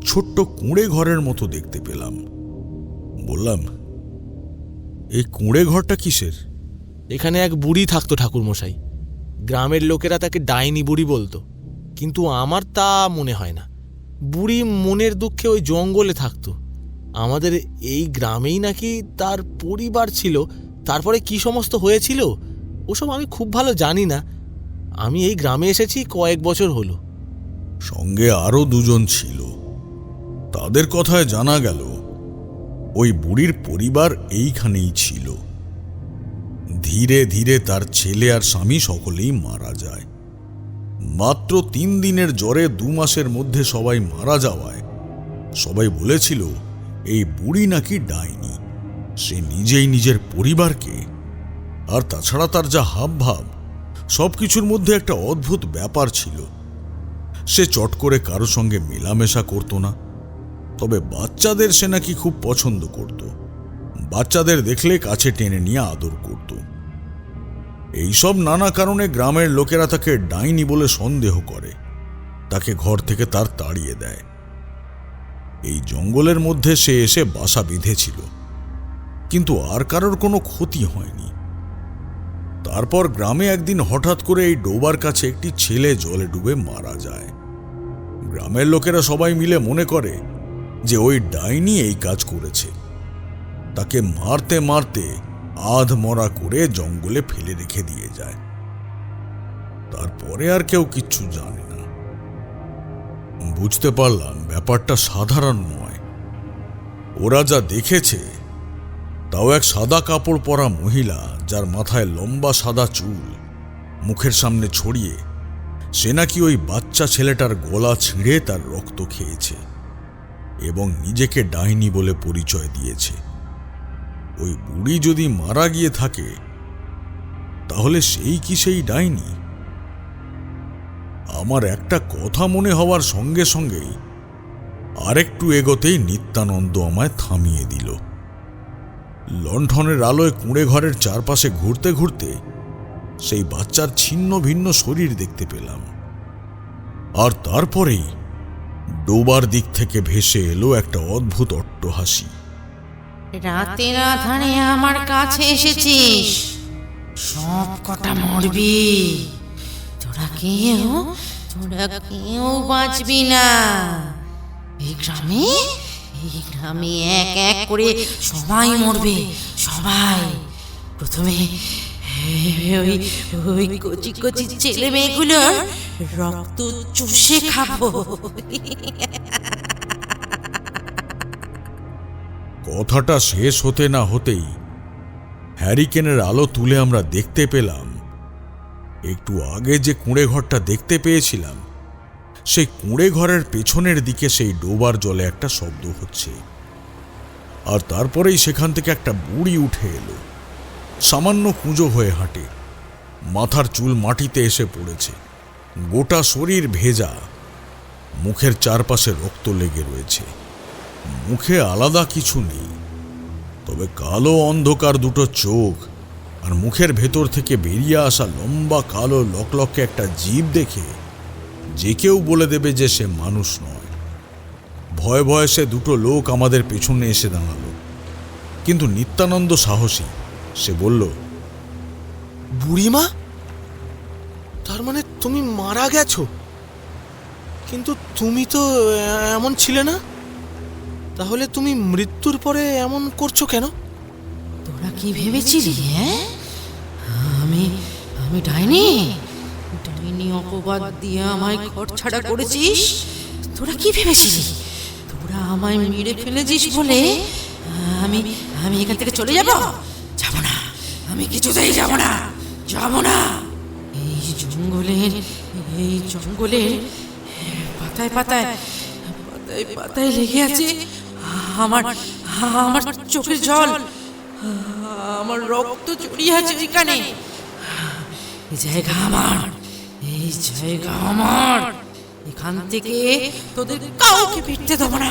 ছোট্ট কুঁড়ে ঘরের মতো দেখতে পেলাম। বললাম, এই কুঁড়ে ঘরটা কিসের? এখানে এক বুড়ি থাকতো ঠাকুরমশাই। গ্রামের লোকেরা তাকে ডাইনি বুড়ি বলতো, কিন্তু আমার তা মনে হয় না। বুড়ি মনের দুঃখে ওই জঙ্গলে থাকতো। আমাদের এই গ্রামেই নাকি তার পরিবার ছিল। তারপরে কি সমস্ত হয়েছিল ওসব আমি খুব ভালো জানি না। আমি এই গ্রামে এসেছি কয়েক বছর হলো। সঙ্গে আরো দুজন ছিল। তাদের কথায় জানা গেল ওই বুড়ির পরিবার এইখানেই ছিল। ধীরে ধীরে তার ছেলে আর স্বামী সকলেই মারা যায়। মাত্র 3 দিনের জ্বরে 2 মাসের মধ্যে সবাই মারা যাওয়ায় সবাই বলেছিল এই বুড়ি নাকি ডাইনি। সে নিজেই নিজের পরিবারকে, আর তাছাড়া তার যা হাবভাব, সবকিছুর মধ্যে একটা অদ্ভুত ব্যাপার ছিল। সে চট করে কারো সঙ্গে মেলামেশা করত না, তবে বাচ্চাদের সে নাকি খুব পছন্দ করত। বাচ্চাদের দেখলে কাছে টেনে নিয়ে আদর করত। এইসব নানা কারণে গ্রামের লোকেরা তাকে ডাইনি বলে সন্দেহ করে, তাকে ঘর থেকে তার তাড়িয়ে দেয়। এই জঙ্গলের মধ্যে সে এসে বাসা বেঁধেছিল, কিন্তু আর কারোর কোনো ক্ষতি হয়নি। তারপর গ্রামে একদিন হঠাৎ করে এই ডোবার কাছে একটি ছেলে জলে ডুবে মারা যায়। গ্রামের লোকেরা সবাই মিলে মনে করে যে ওই ডাইনি এই কাজ করেছে। তাকে মারতে মারতে আধ মরা করে জঙ্গলে ফেলে রেখে দিয়ে যায়। তারপরে আর কেউ কিচ্ছু জানে না। বুঝতে পারলাম ব্যাপারটা সাধারণ নয়। ওরা যা দেখেছে তাও এক সাদা কাপড় পরা মহিলা, যার মাথায় লম্বা সাদা চুল, মুখের সামনে ছড়িয়ে, সে নাকি ওই বাচ্চা ছেলেটার গলা ছিঁড়ে তার রক্ত খেয়েছে এবং নিজেকে ডাইনি বলে পরিচয় দিয়েছে। ওই বুড়ি যদি মারা গিয়ে থাকে তাহলে সেই কি সেই ডাইনি? আমার একটা কথা মনে হওয়ার সঙ্গে সঙ্গেই আরেকটু এগোতেই নিত্যানন্দ আমায় থামিয়ে দিল। লণ্ঠনের আলোয় কুঁড়ে ঘরের চারপাশে ঘুরতে ঘুরতে সেই বাচ্চার ছিন্ন ভিন্ন শরীর দেখতে পেলাম। আর তারপরেই ডোবার দিক থেকে ভেসে এলো একটা অদ্ভুত অট্টহাসি। রাতের আধারে আমার কাছে এসেছিস, সব কটা মরবি। তোরা কেউ বাঁচবি না। এই গ্রামে এক এক করে সবাই মরবে, সবাই। প্রথমে ওই কচি কচি ছেলে মেয়েগুলোর রক্ত চুষে খাবো। কথাটা শেষ হতে না হতেই হ্যারিকেনের আলো তুলে আমরা দেখতে পেলাম একটু আগে যে কুঁড়ে ঘরটা দেখতে পেয়েছিলাম, সেই কুঁড়ে ঘরের পেছনের দিকে সেই ডোবার জলে একটা শব্দ হচ্ছে। আর তারপরেই সেখান থেকে একটা বুড়ি উঠে এলো। সামান্য কুঁজো হয়ে হাঁটে, মাথার চুল মাটিতে এসে পড়েছে, গোটা শরীর ভেজা, মুখের চারপাশে রক্ত লেগে রয়েছে। মুখে আলাদা কিছু নেই, তবে কালো অন্ধকার দুটো চোখ আর মুখের ভেতর থেকে বেরিয়ে আসা লম্বা কালো লকলকে একটা জিভ দেখে যে কেউ বলে দেবে যে সে মানুষ নয়। ভয়ে ভয়ে সে দুটো লোক আমাদের পেছনে এসে দাঁড়ালো, কিন্তু নিত্যানন্দ সাহসী। সে বলল, বুড়িমা, তার মানে তুমি মারা গেছো? কিন্তু তুমি তো এমন ছিলে না, তাহলে তুমি মৃত্যুর পরে এমন করছো কেন? তোরা কি ভেবেছিলি? হ্যাঁ, আমি ডাইনি অপবাদ দিয়ে আমায় ঘর ছাড়া করেছিস? তোরা কি ভেবেছিলি তোরা আমায় মেরে ফেলেছিস বলে আমি এখান থেকে চলে যাব? যাব না, আমি কিছুতেই যাব না। এই জঙ্গলের পাতায় পাতায় লেগে আছে আমার চোখের জল, আমার রক্ত জড়িয়ে আছে এখানে। এই জায়গা আমার, এখান থেকে তোদের কাউকে ফিরতে দেবো না।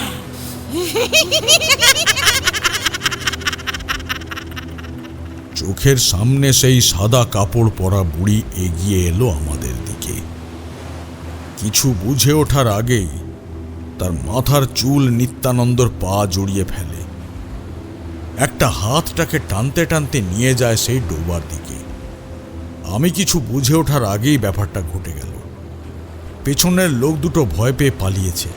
চোখের সামনে সেই সাদা কাপড় পরা বুড়ি এগিয়ে এলো আমাদের দিকে। কিছু বুঝে ওঠার আগেই তার মাথার চুল নিত্যানন্দর পা জড়িয়ে ফেলে। একটা হাতটাকে টানতে টানতে নিয়ে যায় সেই ডোবার দিকে। আমি কিছু বুঝে ওঠার আগেই ব্যাপারটা ঘটে গেল। পেছনের লোক দুটো ভয় পেয়ে পালিয়েছে।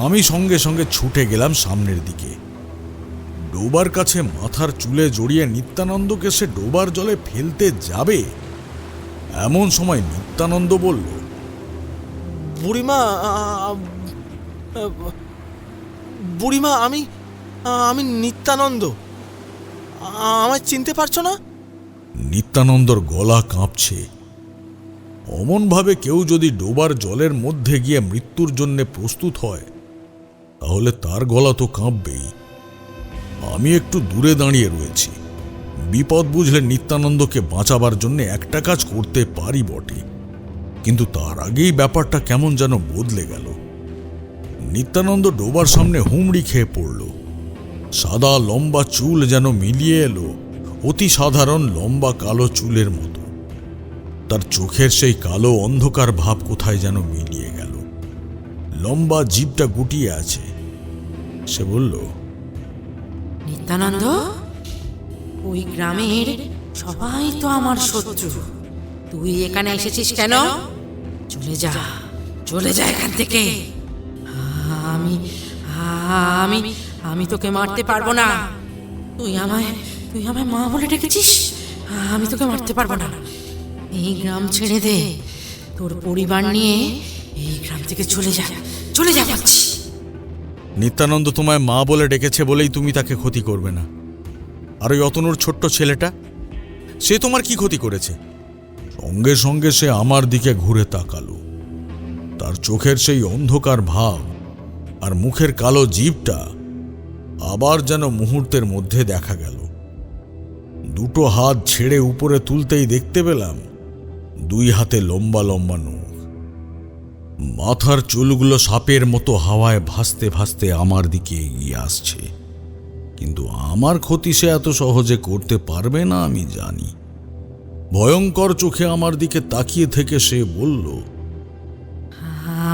আমি সঙ্গে সঙ্গে ছুটে গেলাম সামনের দিকে। ডোবার কাছে মাথার চুলে জড়িয়ে নিত্যানন্দকে সে ডোবার জলে ফেলতে যাবে, এমন সময় নিত্যানন্দ বলল, বুড়িমা, আমি নিত্যানন্দ। আমায় চিনতে পারছো না? নিত্যানন্দর গলা কাঁপছে। অমনভাবে কেউ যদি ডোবার জলের মধ্যে গিয়ে মৃত্যুর জন্য প্রস্তুত হয় তাহলে তার গলা তো কাঁপবেই। আমি একটু দূরে দাঁড়িয়ে রয়েছি। বিপদ বুঝলে নিত্যানন্দকে বাঁচাবার জন্য একটা কাজ করতে পারি বটে, কিন্তু তার আগেই ব্যাপারটা কেমন যেন বদলে গেল। নিত্যানন্দ ডোবার সামনে হুমড়ি খেয়ে পড়ল। সাদা লম্বা চুল যেন মিলিয়ে এলো অতি সাধারণ লম্বা কালো চুলের মতো। তার চোখের সেই কালো অন্ধকার ভাব কোথায় যেন মিলিয়ে গেল। লম্বা জিভটা গুটিয়ে আছে। সে বলল, নিত্যানন্দ, ওই গ্রামের সবাই তো আমার শত্রু। তুই এখানে এসেছিস কেন? চলে যা, চলে যা এখান থেকে। আমি আমি আমি তোকে মারতে পারবো না। তুই আমায় মা বলে ডেকেছিস। আমি তোকে মারতে পারবো না। এই গ্রাম ছেড়ে দে, তোর পরিবার নিয়ে এই গ্রাম থেকে চলে যা, চলে যা বলছি। নিত্যানন্দ তোমায় মা বলে ডেকেছে বলেই তুমি তাকে ক্ষতি করবে না। আর ওই অতনুর ছোট্ট ছেলেটা, সে তোমার কি ক্ষতি করেছে? সঙ্গে সঙ্গে সে আমার দিকে ঘুরে তাকালো। তার চোখের সেই অন্ধকার ভাব আর মুখের কালো জিভটা আবার যেন মুহূর্তের মধ্যে দেখা গেল। দুটো হাত ছেড়ে উপরে তুলতেই দেখতে পেলাম দুই হাতে লম্বা লম্বা নখ। মাথার চুলগুলো সাপের মতো হাওয়ায় ভাসতে ভাসতে আমার দিকে এগিয়ে আসছে। কিন্তু আমার ক্ষতি সে এত সহজে করতে পারবে না আমি জানি। ভয়ঙ্কর চোখে আমার দিকে তাকিয়ে থেকে সে বলল,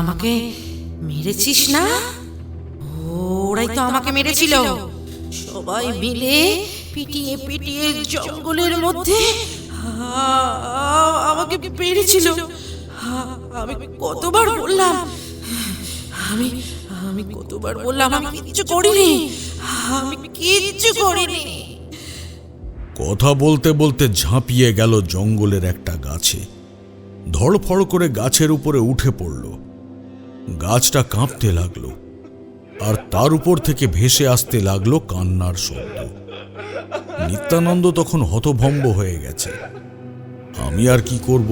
আমাকে মেরেছিস না? ওরাই তো আমাকে মেরেছিল। সবাই মিলে পিটিয়ে পিটিয়ে জঙ্গলের মধ্যে আমাকে মেরেছিল। আমি কতবার বললাম, আমি কতবার বললাম আমি কিচ্ছু করিনি, আমি কিচ্ছু করিনি। কথা বলতে বলতে ঝাঁপিয়ে গেল জঙ্গলের একটা গাছে। ধড়ফড় করে গাছের উপরে উঠে পড়ল। গাছটা কাঁপতে লাগলো আর তার উপর থেকে ভেসে আসতে লাগলো কান্নার শব্দ। নিত্যানন্দ তখন হতভম্ব হয়ে গেছে। আমি আর কি করব?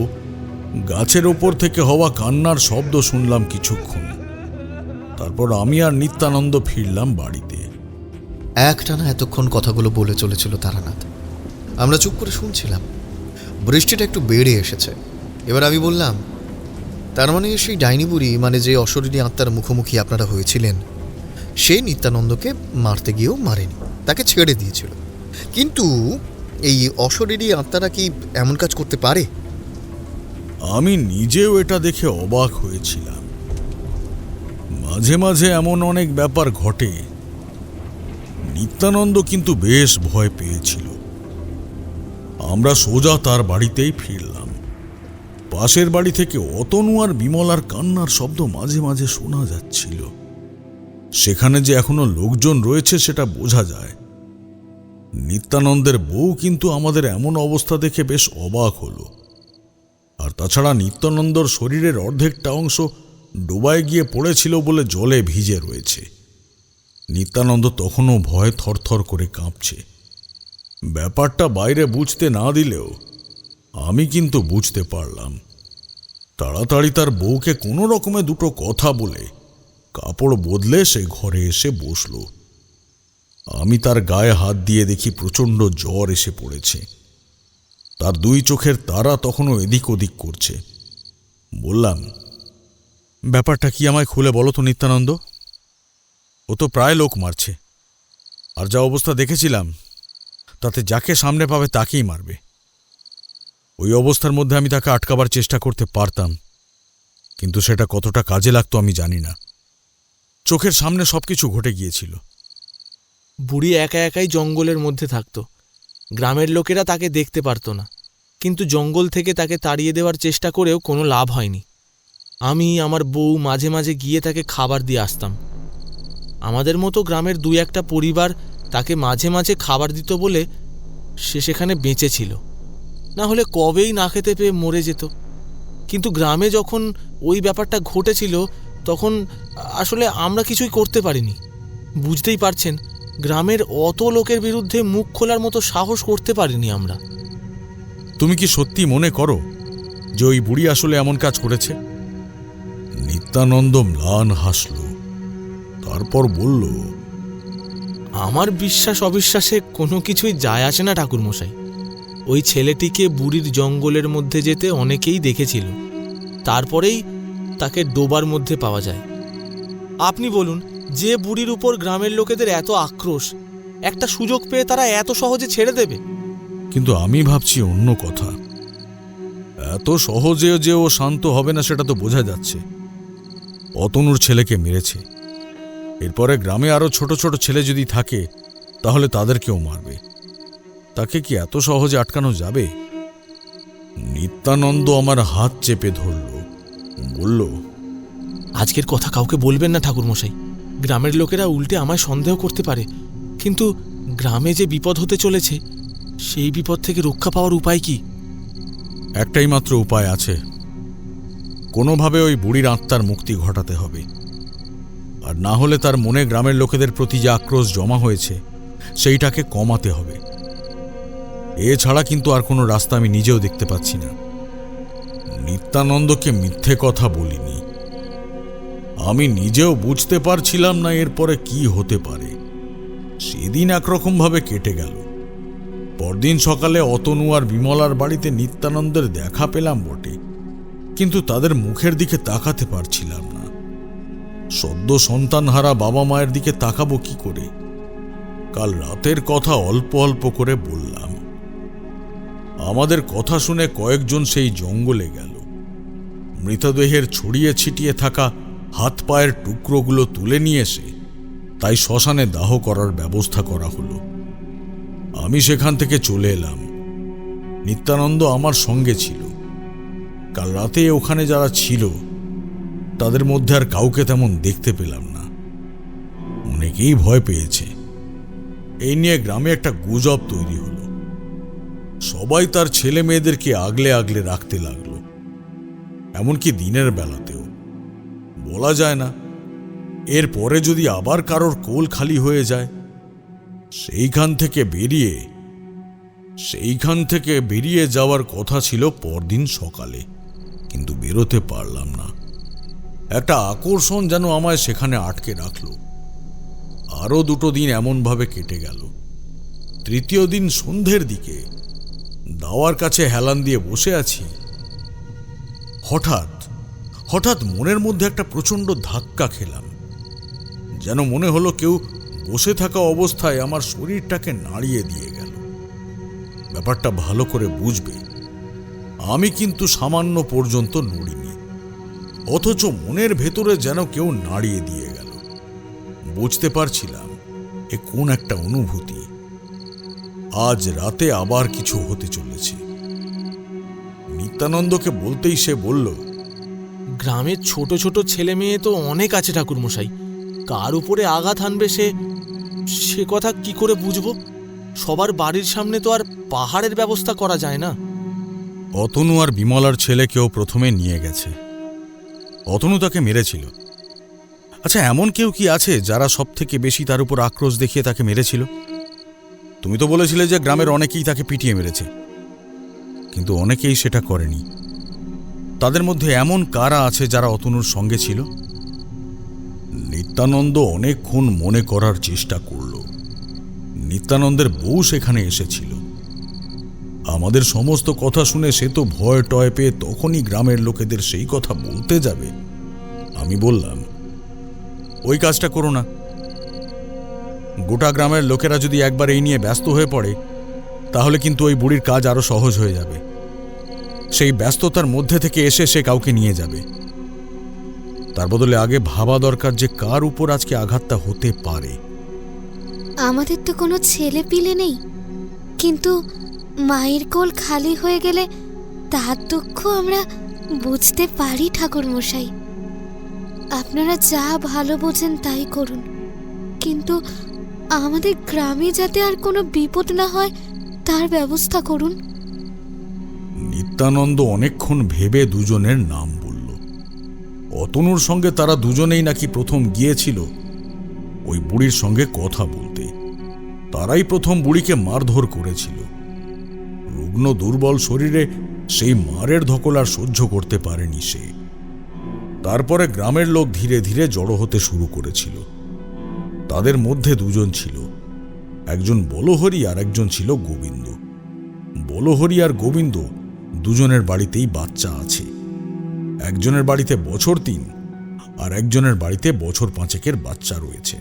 গাছের ওপর থেকে হওয়া কান্নার শব্দ শুনলাম কিছুক্ষণ। তারপর আমি আর নিত্যানন্দ ফিরলাম বাড়িতে। একটানা এতক্ষণ কথাগুলো বলে চলেছিল তারানাথ। আমরা চুপ করে শুনছিলাম। বৃষ্টিটা একটু বেড়ে এসেছে। এবার আমি বললাম, তার মানে সেই ডাইনি বুড়ি, মানে যে অশরীরী আত্মার মুখোমুখি আপনারা হয়েছিলেন, সে নিত্যানন্দকে মারতে গিয়েও মারেনি, তাকে ছেড়ে দিয়েছিল। কিন্তু এই অশরীরী আত্মারা কি এমন কাজ করতে পারে? আমি নিজেও এটা দেখে অবাক হয়েছিলাম। মাঝে মাঝে এমন অনেক ব্যাপার ঘটে। নিত্যানন্দ কিন্তু বেশ ভয় পেয়েছিল। আমরা সোজা তার বাড়িতেই ফিরলাম। পাশের বাড়ি থেকে অতনু আর বিমলার কান্নার শব্দ মাঝে মাঝে শোনা যাচ্ছিল। সেখানে যে এখনো লোকজন রয়েছে সেটা বোঝা যায়। নিত্যানন্দের বউ কিন্তু আমাদের এমন অবস্থা দেখে বেশ অবাক হলো। আর তাছাড়া নিত্যানন্দর শরীরের অর্ধেকটা অংশ ডোবায় গিয়ে পড়েছিল বলে জলে ভিজে রয়েছে। নিত্যানন্দ তখনও ভয়ে থরথর করে কাঁপছে। ব্যাপারটা বাইরে বুঝতে না দিলেও আমি কিন্তু বুঝতে পারলাম। তাড়াতাড়ি তার বউকে কোনো রকমে দুটো কথা বলে কাপড় বদলে সে ঘরে এসে বসল। আমি তার গায়ে হাত দিয়ে দেখি প্রচণ্ড জ্বর এসে পড়েছে। তার দুই চোখের তারা তখনও এদিক ওদিক করছে। বললাম, ব্যাপারটা কি আমায় খুলে বলো তো নিত্যানন্দ। ও তো প্রায় লোক মারছে, আর যা অবস্থা দেখেছিলাম তাতে যাকে সামনে পাবে তাকেই মারবে। ওই অবস্থার মধ্যে আমি তাকে আটকাবার চেষ্টা করতে পারতাম, কিন্তু সেটা কতটা কাজে লাগতো আমি জানি না। চোখের সামনে সবকিছু ঘটে গিয়েছিল। বুড়ি একা একাই জঙ্গলের মধ্যে থাকতো। গ্রামের লোকেরা তাকে দেখতে পারত না, কিন্তু জঙ্গল থেকে তাকে তাড়িয়ে দেওয়ার চেষ্টা করেও কোনো লাভ হয়নি। আমি আমার বউ মাঝে মাঝে গিয়ে তাকে খাবার দিয়ে আসতাম। আমাদের মতো গ্রামের দুই একটা পরিবার তাকে মাঝে মাঝে খাবার দিত বলে সে সেখানে বেঁচে ছিল, না হলে কবেই না খেতে পেয়ে মরে যেত। কিন্তু গ্রামে যখন ওই ব্যাপারটা ঘটেছিল তখন আসলে আমরা কিছুই করতে পারিনি। বুঝতেই পারছেন, গ্রামের অত লোকের বিরুদ্ধে মুখ খোলার মতো সাহস করতে পারিনি আমরা। তুমি কি সত্যি মনে করো যে ওই বুড়ি আসলে এমন কাজ করেছে? নিত্যানন্দ ম্লান হাসল, তারপর বলল, আমার বিশ্বাস অবিশ্বাসে কোনো কিছুই যায় আসে না ঠাকুরমশাই। ওই ছেলেটিকে বুড়ির জঙ্গলের মধ্যে যেতে অনেকেই দেখেছিল, তারপরেই তাকে ডোবার মধ্যে পাওয়া যায়। আপনি বলুন, যে বুড়ির উপর গ্রামের লোকেদের এত আক্রোশ, একটা সুযোগ পেয়ে তারা এত সহজে ছেড়ে দেবে? কিন্তু আমি ভাবছি অন্য কথা। এত সহজেও যে ও শান্ত হবে না সেটা তো বোঝা যাচ্ছে। অতনুর ছেলেকে মেরেছে, এরপরে গ্রামে আরো ছোট ছোট ছেলে যদি থাকে তাহলে তাদেরকেও মারবে। তাকে কি এত সহজে আটকানো যাবে? নিত্যানন্দ আমার হাত চেপে ধরল, বলল, আজকের কথা কাউকে বলবেন না ঠাকুরমশাই। গ্রামের লোকেরা উল্টে আমায় সন্দেহ করতে পারে। কিন্তু গ্রামে যে বিপদ হতে চলেছে, সেই বিপদ থেকে রক্ষা পাওয়ার উপায় কি? একটাই মাত্র উপায় আছে। কোনোভাবে ওই বুড়ির আত্মার মুক্তি ঘটাতে হবে, আর না হলে তার মনে গ্রামের লোকেদের প্রতি যে আক্রোশ জমা হয়েছে সেইটাকে কমাতে হবে। এছাড়া কিন্তু আর কোনো রাস্তা আমি নিজেও দেখতে পাচ্ছি না। নিত্যানন্দকে মিথ্যে কথা বলিনি। আমি নিজেও বুঝতে পারছিলাম না এরপরে কি হতে পারে। সেদিন একরকমভাবে কেটে গেল। পরদিন সকালে অতনু আর বিমলার বাড়িতে নিত্যানন্দের দেখা পেলাম বটে, কিন্তু তাদের মুখের দিকে তাকাতে পারছিলাম না। সদ্য সন্তানহারা বাবা মায়ের দিকে তাকাবো কি করে? কাল রাতের কথা অল্প অল্প করে বললাম। আমাদের কথা শুনে কয়েকজন সেই জঙ্গলে গেল। মৃতদেহের ছড়িয়ে ছিটিয়ে থাকা হাত পায়ের টুকরোগুলো তুলে নিয়ে এসে তাই শ্মশানে দাহ করার ব্যবস্থা করা হলো। আমি সেখান থেকে চলে এলাম। নিত্যানন্দ আমার সঙ্গে ছিল। কাল রাতে ওখানে যারা ছিল তাদের মধ্যে আর কাউকে তেমন দেখতে পেলাম না। অনেকেই ভয় পেয়েছে। এই নিয়ে গ্রামে একটা গুজব তৈরি হলো। সবাই তার ছেলে মেয়েদেরকে আগলে আগলে রাখতে লাগলো, এমনকি দিনের বেলাতেও। বলা যায় না, এরপরে যদি আবার কারোর কোল খালি হয়ে যায়। সেইখান থেকে বেরিয়ে যাওয়ার কথা ছিল পরদিন সকালে, কিন্তু বেরোতে পারলাম না। একটা আকর্ষণ যেন আমায় সেখানে আটকে রাখলো। আরো 2 দিন এমনভাবে কেটে গেল। তৃতীয় দিন সন্ধ্যের দিকে দাওয়ার কাছে হেলান দিয়ে বসে আছি। হঠাৎ মনের মধ্যে একটা প্রচণ্ড ধাক্কা খেলাম। যেন মনে হলো কেউ বসে থাকা অবস্থায় আমার শরীরটাকে নাড়িয়ে দিয়ে গেল। ব্যাপারটা ভালো করে বুঝবে, আমি কিন্তু সামান্য পর্যন্ত নড়িনি, অথচ মনের ভেতরে যেন কেউ নাড়িয়ে দিয়ে গেল। বুঝতে পারছিলাম এ কোন একটা অনুভূতি। আজ রাতে আবার কিছু হতে চলেছে। নিত্যানন্দকে বলতেই সে বলল, গ্রামের ছোট ছোট ছেলে মেয়ে তো অনেক আছে ঠাকুরমশাই। কার উপরে আঘাত হানবে সে কথা কি করে বুঝবো? সবার বাড়ির সামনে তো আর পাহাড়ের ব্যবস্থা করা যায় না। অতনু আর বিমলার ছেলেকেও প্রথমে নিয়ে গেছে। অতনু তাকে মেরেছিল। আচ্ছা, এমন কেউ কি আছে যারা সব থেকে বেশি তার উপর আক্রোশ দেখিয়ে তাকে মেরেছিল? তুমি তো বলেছিলে যে গ্রামের অনেকেই তাকে পিটিয়ে মেরেছে, কিন্তু অনেকেই সেটা করেনি। তাদের মধ্যে এমন কারা আছে যারা অতনুর সঙ্গে ছিল? নিত্যানন্দ অনেকক্ষণ মনে করার চেষ্টা করল। নিত্যানন্দের বউ সেখানে এসেছিল। আমাদের সমস্ত কথা শুনে সে তো ভয় টয় পেয়ে তখনই গ্রামের লোকেদের সেই কথা বলতে যাবে। আমি বললাম, ওই কাজটা করো না। গোটা গ্রামের লোকেরা যদি একবার এই নিয়ে ব্যস্ত হয়ে পড়ে তাহলে কিন্তু ওই বুড়ির কাজ আরো সহজ হয়ে যাবে। সেই ব্যস্ততার মধ্যে থেকে এসে সে কাউকে নিয়ে যাবে। তার বদলে আগে ভাবা দরকার যে কার উপর আজকে আঘাতটা হতে পারে। আমাদের তো কোনো ছেলে পিলে নেই, কিন্তু মায়ের কোল খালি হয়ে গেলে তার দুঃখ আমরা বুঝতে পারি ঠাকুরমশাই। আপনারা যা ভালো বোঝেন তাই করুন, কিন্তু আমাদের গ্রামে যাতে আর কোনো বিপদ না হয় তার ব্যবস্থা করুন। নিত্যানন্দ অনেকক্ষণ ভেবে দুজনের নাম বলল। অতনুর সঙ্গে তারা দুজনেই নাকি প্রথম গিয়েছিল ওই বুড়ির সঙ্গে কথা বলতে। তারাই প্রথম বুড়িকে মারধর করেছিল। রুগ্ন দুর্বল শরীরে সেই মারের ধকল আর সহ্য করতে পারেনি সে। তারপরে গ্রামের লোক ধীরে ধীরে জড়ো হতে শুরু করেছিল। তাদের মধ্যে দুজন ছিল, একজন বলহরি আর একজন ছিল গোবিন্দ। বলহরি আর গোবিন্দ দুজনের বাড়িতেই বাচ্চা আছে। একজনের বাড়িতে বছর 3 আর একজনের বাড়িতে বছর 5 বাচ্চা রয়েছে।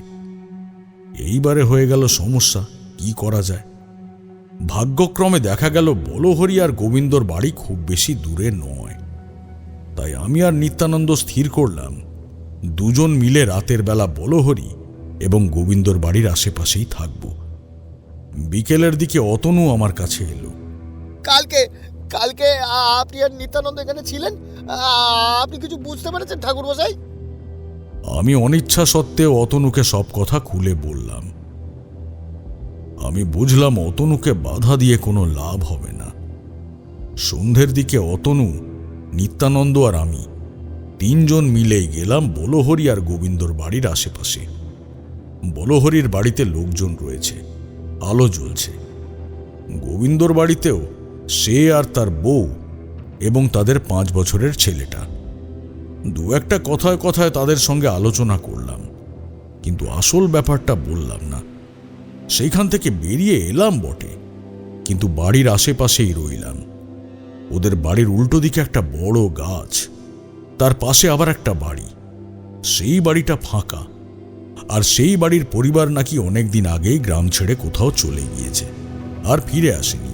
এইবারে হয়ে গেল সমস্যা, কি করা যায়? ভাগ্যক্রমে দেখা গেল বলহরি আর গোবিন্দর বাড়ি খুব বেশি দূরে নয়। তাই আমি আর নিত্যানন্দ স্থির করলাম দুজন মিলে রাতের বেলা বলহরি এবং গোবিন্দর বাড়ির আশেপাশেই থাকব। বিকেলের দিকে অতনু আমার কাছে এলো। কালকে কালকে আপনি আর নিত্যানন্দ এখানে ছিলেন, আপনি কিছু বুঝতে পেরেছেন ঠাকুরমশাই? আমি অনিচ্ছা সত্ত্বেও অতনুকে সব কথা খুলে বললাম। আমি বুঝলাম অতনুকে বাধা দিয়ে কোনো লাভ হবে না। সন্ধ্যের দিকে অতনু, নিত্যানন্দ আর আমি 3 জন মিলেই গেলাম বলহরি আর গোবিন্দর বাড়ির আশেপাশে। বলহরির বাড়িতে লোকজন রয়েছে, আলো জ্বলছে। গোবিন্দর বাড়িতেও সে আর তার বউ এবং তাদের 5 বছরের ছেলেটা। দু একটা কথায় কথায় তাদের সঙ্গে আলোচনা করলাম, কিন্তু আসল ব্যাপারটা বললাম না। সেইখান থেকে বেরিয়ে এলাম বটে, কিন্তু বাড়ির আশেপাশেই রইলাম। ওদের বাড়ির উল্টো দিকে একটা বড় গাছ, তার পাশে আবার একটা বাড়ি। সেই বাড়িটা ফাঁকা, আর সেই বাড়ির পরিবার নাকি অনেকদিন আগেই গ্রাম ছেড়ে কোথাও চলে গিয়েছে, আর ফিরে আসেনি।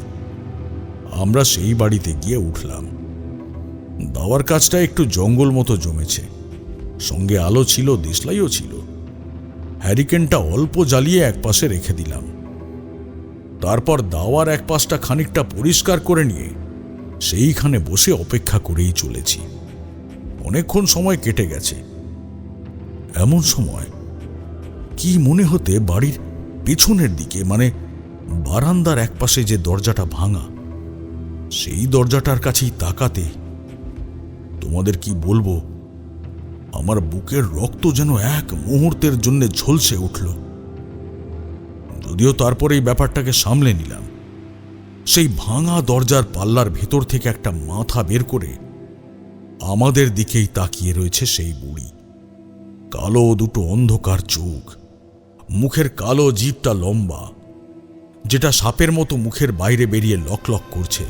আমরা সেই বাড়িতে গিয়ে উঠলাম। দাওয়ার কাজটা একটু জঙ্গল মতো জমেছে, সঙ্গে আলো ছিল, দেশলাইও ছিল। হ্যারিকেনটা অল্প জ্বালিয়ে একপাশে রেখে দিলাম। তারপর দাওয়ার এক পাশটা খানিকটা পরিষ্কার করে নিয়ে সেইখানে বসে অপেক্ষা করেই চলেছি। অনেকক্ষণ সময় কেটে গেছে। এমন সময় কি মনে হতে বাড়ির পেছনের দিকে, মানে বারান্দার একপাশে যে দরজাটা ভাঙা, সেই দরজাটার কাছেই তাকাতে তোমাদের কি বলবো, আমার বুকের রক্ত যেন এক মুহূর্তের জন্য ঝলসে উঠল। যদিও তারপরে এই ব্যাপারটাকে সামলে নিলাম। সেই ভাঙা দরজার পাল্লার ভেতর থেকে একটা মাথা বের করে আমাদের দিকেই তাকিয়ে রয়েছে সেই বুড়ি। কালো দুটো অন্ধকার চোখ, মুখের কালো জিভটা লম্বা, যেটা সাপের মতো মুখের বাইরে বেরিয়ে লকলক করছে।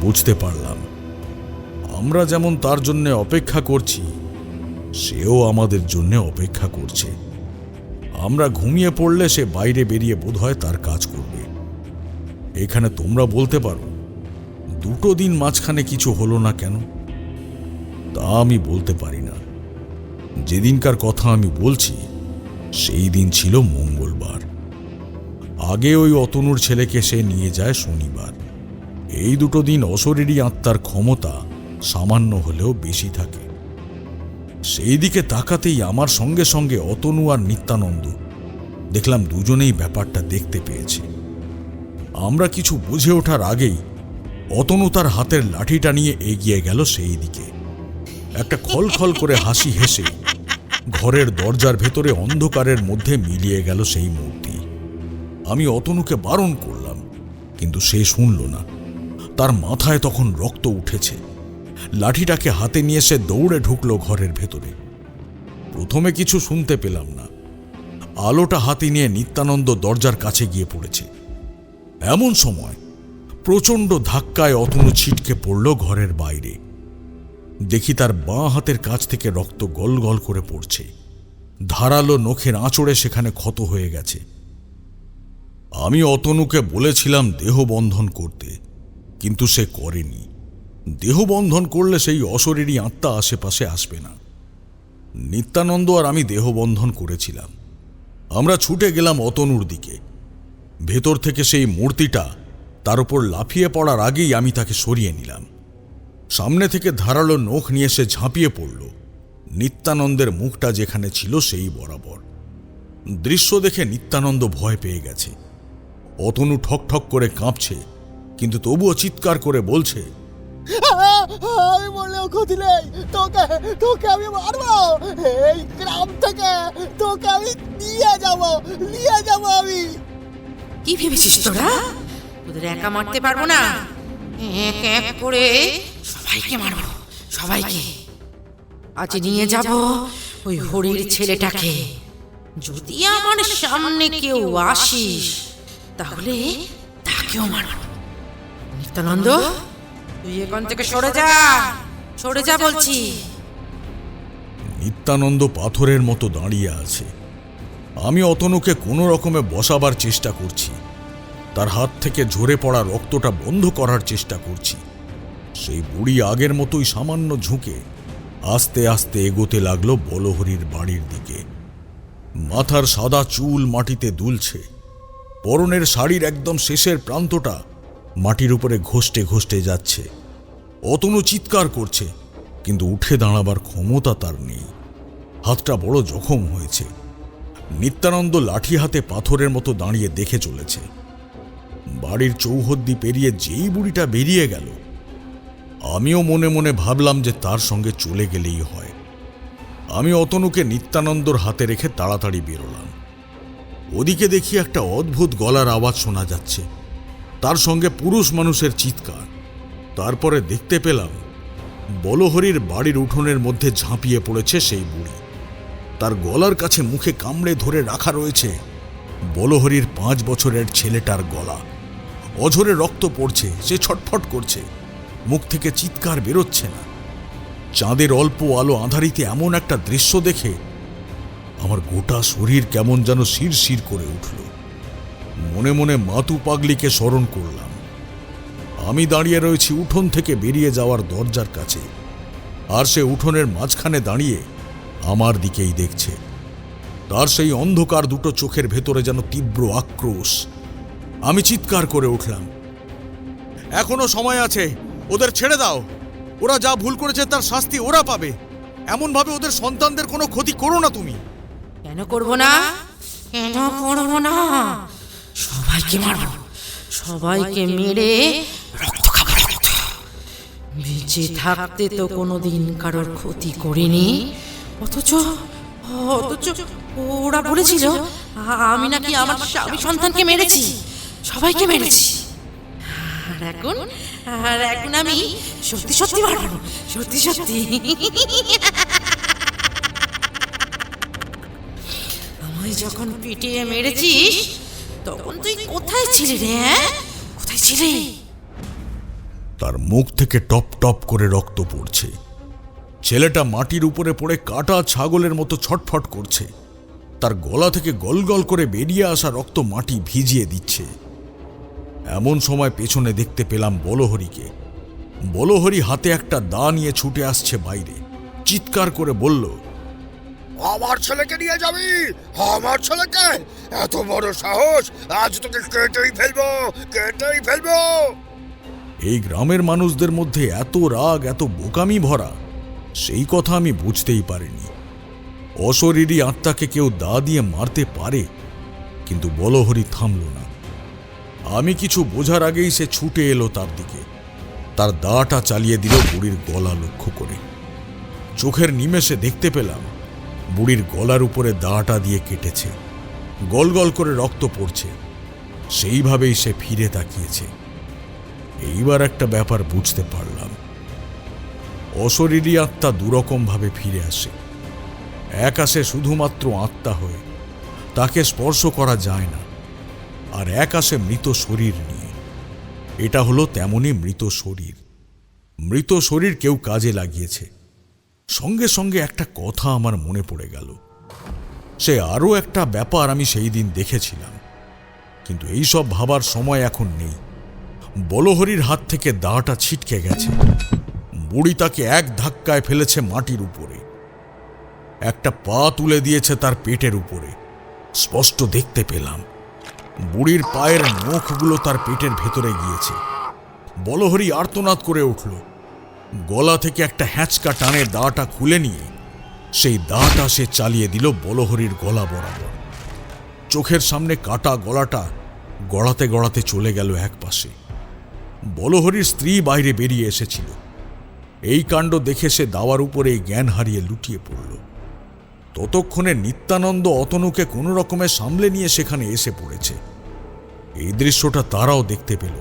বুঝতে পারলাম আমরা যেমন তার জন্য অপেক্ষা করছি, সেও আমাদের জন্য অপেক্ষা করছে। আমরা ঘুমিয়ে পড়লে সে বাইরে বেরিয়ে বোধহয় তার কাজ করবে। এখানে তোমরা বলতে পারো 2 দিন মাঝখানে কিছু হলো না কেন? তা আমি বলতে পারি না। যেদিনকার কথা আমি বলছি সেই দিন ছিল মঙ্গলবার। আগে ওই অতনুর ছেলেকে সে নিয়ে যায় শনিবার। এই 2 দিন অশরীরী আত্মার ক্ষমতা সামান্য হলেও বেশি থাকে। সেই দিকে তাকাতেই আমার সঙ্গে সঙ্গে অতনু আর নিত্যানন্দ দেখলাম দুজনেই ব্যাপারটা দেখতে পেয়েছে। আমরা কিছু বুঝে ওঠার আগেই অতনু তার হাতের লাঠিটা নিয়ে এগিয়ে গেল সেই দিকে। একটা খলখল করে হাসি হেসে ঘরের দরজার ভেতরে অন্ধকারের মধ্যে মিলিয়ে গেল সেই মূর্তি। আমি অতনুকে বারণ করলাম, কিন্তু সে শুনল না। তার মাথায় তখন রক্ত উঠেছে। লাঠিটাকে হাতে নিয়ে সে দৌড়ে ঢুকলো ঘরের ভেতরে। প্রথমে কিছু শুনতে পেলাম না। আলোটা হাতে নিয়ে নিত্যানন্দ দরজার কাছে গিয়ে পড়েছে। এমন সময় প্রচণ্ড ধাক্কায় অতনু ছিটকে পড়ল ঘরের বাইরে। দেখি তার বাঁ হাতের কাছ থেকে রক্ত গল গল করে পড়ছে। ধারালো নখের আঁচড়ে সেখানে ক্ষত হয়ে গেছে। আমি অতনুকে বলেছিলাম দেহবন্ধন করতে, কিন্তু সে করেনি। দেহবন্ধন করলে সেই অশরীরী আত্মা আশেপাশে আসবে না। নিত্যানন্দ আর আমি দেহবন্ধন করেছিলাম। আমরা ছুটে গেলাম অতনুর দিকে। ভেতর থেকে সেই মূর্তিটা তার উপর লাফিয়ে পড়ার আগেই আমি তাকে সরিয়ে নিলাম। সামনে থেকে ধারালো নখ নিয়ে সে ঝাঁপিয়ে পড়ল নিত্যানন্দের মুখটা যেখানে ছিল সেই বরাবর। দৃশ্য দেখে নিত্যানন্দ ভয় পেয়ে গেছে। অতনু ঠক ঠক করে কাঁপছে, কিন্তু তবুও চিৎকার করে বলছে, আমি বললেও ক্ষতি নেই, তোকে তোকে আমি মারবো। এই গ্রাম থেকে তোকে আমি নিয়ে যাব আমি। কি ভেবেছিস তোরা? তোদের একা মারতে পারবো না, এক এক করে সবাইকে মারবো, সবাইকে। আজ নিয়ে যাব ওই হরির ছেলেটাকে। যদি আমার সামনে কেউ আসিস তাহলে তাকেও মারবো। নিত্যানন্দ, তুই এখান থেকে সরে যা, সরে যা বলছি। নিত্যানন্দ পাথরের মতো দাঁড়িয়ে আছে। আমি অতনুকে কোনো রকমে বসাবার চেষ্টা করছি, তার হাত থেকে ঝরে পড়া রক্তটা বন্ধ করার চেষ্টা করছি। সেই বুড়ি আগের মতোই সামান্য ঝুঁকে আস্তে আস্তে এগোতে লাগলো বলহরির বাড়ির দিকে। মাথার সাদা চুল মাটিতে দুলছে, পরনের শাড়ির একদম শেষের প্রান্তটা মাটির উপরে ঘষ্টে ঘষ্টে যাচ্ছে। অতনু চিৎকার করছে, কিন্তু উঠে দাঁড়াবার ক্ষমতা তার নেই। হাতটা বড় জখম হয়েছে। নিত্যানন্দ লাঠি হাতে পাথরের মতো দাঁড়িয়ে দেখে চলেছে। বাড়ির চৌহদ্দি পেরিয়ে যেই বুড়িটা বেরিয়ে গেল, আমিও মনে মনে ভাবলাম যে তার সঙ্গে চলে গেলেই হয়। আমি অতনুকে নিত্যানন্দর হাতে রেখে তাড়াতাড়ি বেরোলাম। ওদিকে দেখি একটা অদ্ভুত গলার আওয়াজ শোনা যাচ্ছে, তার সঙ্গে পুরুষ মানুষের চিৎকার। তারপরে দেখতে পেলাম বলহরির বাড়ির উঠোনের মধ্যে ঝাঁপিয়ে পড়েছে সেই বুড়ি। তার গলার কাছে মুখে কামড়ে ধরে রাখা রয়েছে বলহরির 5 বছরের ছেলেটার গলা। অঝরে রক্ত পড়ছে, সে ছটফট করছে, মুখ থেকে চিৎকার বেরোচ্ছে না। চাঁদের অল্প আলো আঁধারিতে এমন একটা দৃশ্য দেখে আমার গোটা শরীর কেমন যেন শিরশির করে উঠল। মনে মনে মাতু পাগলিকে স্মরণ করলাম। আমি দাঁড়িয়ে রয়েছি উঠোন থেকে বেরিয়ে যাওয়ার দরজার কাছে, আর সে উঠোনের মাঝখানে দাঁড়িয়ে আমার দিকেই দেখছে। তার সেই অন্ধকার দুটো চোখের ভেতরে যেন তীব্র আক্রোশ। আমি চিৎকার করে উঠলাম, এখনো সময় আছে, ওদের ছেড়ে দাও। ওরা যা ভুল করেছে তার শাস্তি ওরা পাবে। এমনভাবে ওদের সন্তানদের কোনো ক্ষতি করো না তুমি। কেন করবো না, কেন করবো না? সবাইকে মারবো, সবাইকে মেরে রক্ত খাবো, রক্ত। বেঁচে থাকতে তো কোনোদিন কারোর ক্ষতি করিনি, অথচ ওরা বলেছিল আমি নাকি আমার স্বামী সন্তানকে মেরেছি, সবাইকে মেরেছি। আর এখন আমি সত্যি সত্যি মারবো, সত্যি সত্যি। আমায় যখন পিটিয়ে মেরেছিস তখন তুই কোথায় ছিলি রে? কোথায় ছিলি? তার মুখ থেকে টপ টপ করে রক্ত পড়ছে। ছেলেটা মাটির উপরে পড়ে কাটা ছাগলের মতো ছটফট করছে। তার গলা থেকে গলগল করে বেরিয়ে আসা রক্ত মাটি ভিজিয়ে দিচ্ছে। এমন সময় পেছনে দেখতে পেলাম বলহরিকে। বলহরি হাতে একটা দা নিয়ে ছুটে আসছে বাইরে, চিৎকার করে বলল, আমার ছেলেকে নিয়ে যাবি? আমার ছেলেকে? এত বড় সাহস! আজ তোকে কেটেই ফেলবো, কেটেই ফেলবো। এই গ্রামের মানুষদের মধ্যে এত রাগ, এত বোকামি ভরা, সেই কথা আমি বুঝতেই পারিনি। অশরীরী আত্মাকে কেউ দা দিয়ে মারতে পারে, কিন্তু বলহরি থামল না। আমি কিছু বোঝার আগেই সে ছুটে এলো তার দিকে। তার দাটা চালিয়ে দিল বুড়ির গলা লক্ষ্য করে। চোখের নিমেষে দেখতে পেলাম বুড়ির গলার উপরে দাটা দিয়ে কেটেছে, গল গল করে রক্ত পড়ছে। সেইভাবেই সে ফিরে তাকিয়েছে। এইবার একটা ব্যাপার বুঝতে পারলাম, অশরীরী আত্মা দুরকমভাবে ফিরে আসে। এক আসে শুধুমাত্র আত্মা হয়ে, তাকে স্পর্শ করা যায় না, আর এক আসে মৃত শরীর নিয়ে। এটা হলো তেমনই মৃত শরীর। মৃত শরীর কেউ কাজে লাগিয়েছে। সঙ্গে সঙ্গে একটা কথা আমার মনে পড়ে গেল। সে আরও একটা ব্যাপার আমি সেই দিন দেখেছিলাম, কিন্তু এইসব ভাবার সময় এখন নেই। বলহরির হাত থেকে দাটা ছিটকে গেছে। বুড়ি তাকে এক ধাক্কায় ফেলেছে মাটির উপরে, একটা পা তুলে দিয়েছে তার পেটের উপরে। স্পষ্ট দেখতে পেলাম বুড়ির পায়ের নখগুলো তার পেটের ভেতরে গিয়েছে। বলহরি আর্তনাদ করে উঠল। গলা থেকে একটা হ্যাঁচকা টানে দাটা খুলে নিয়ে সেই দাটা সে চালিয়ে দিল বলহরির গলা বরাবর। চোখের সামনে কাটা গলাটা গড়াতে গড়াতে চলে গেল এক পাশে। বলহরির স্ত্রী বাইরে বেরিয়ে এসেছিল। এই কাণ্ড দেখে সে দাওয়ার উপরে জ্ঞান হারিয়ে লুটিয়ে পড়ল। ততক্ষণে নিত্যানন্দ অতনুকে কোনো রকমে সামলে নিয়ে সেখানে এসে পড়েছে। এই দৃশ্যটা তারাও দেখতে পেল।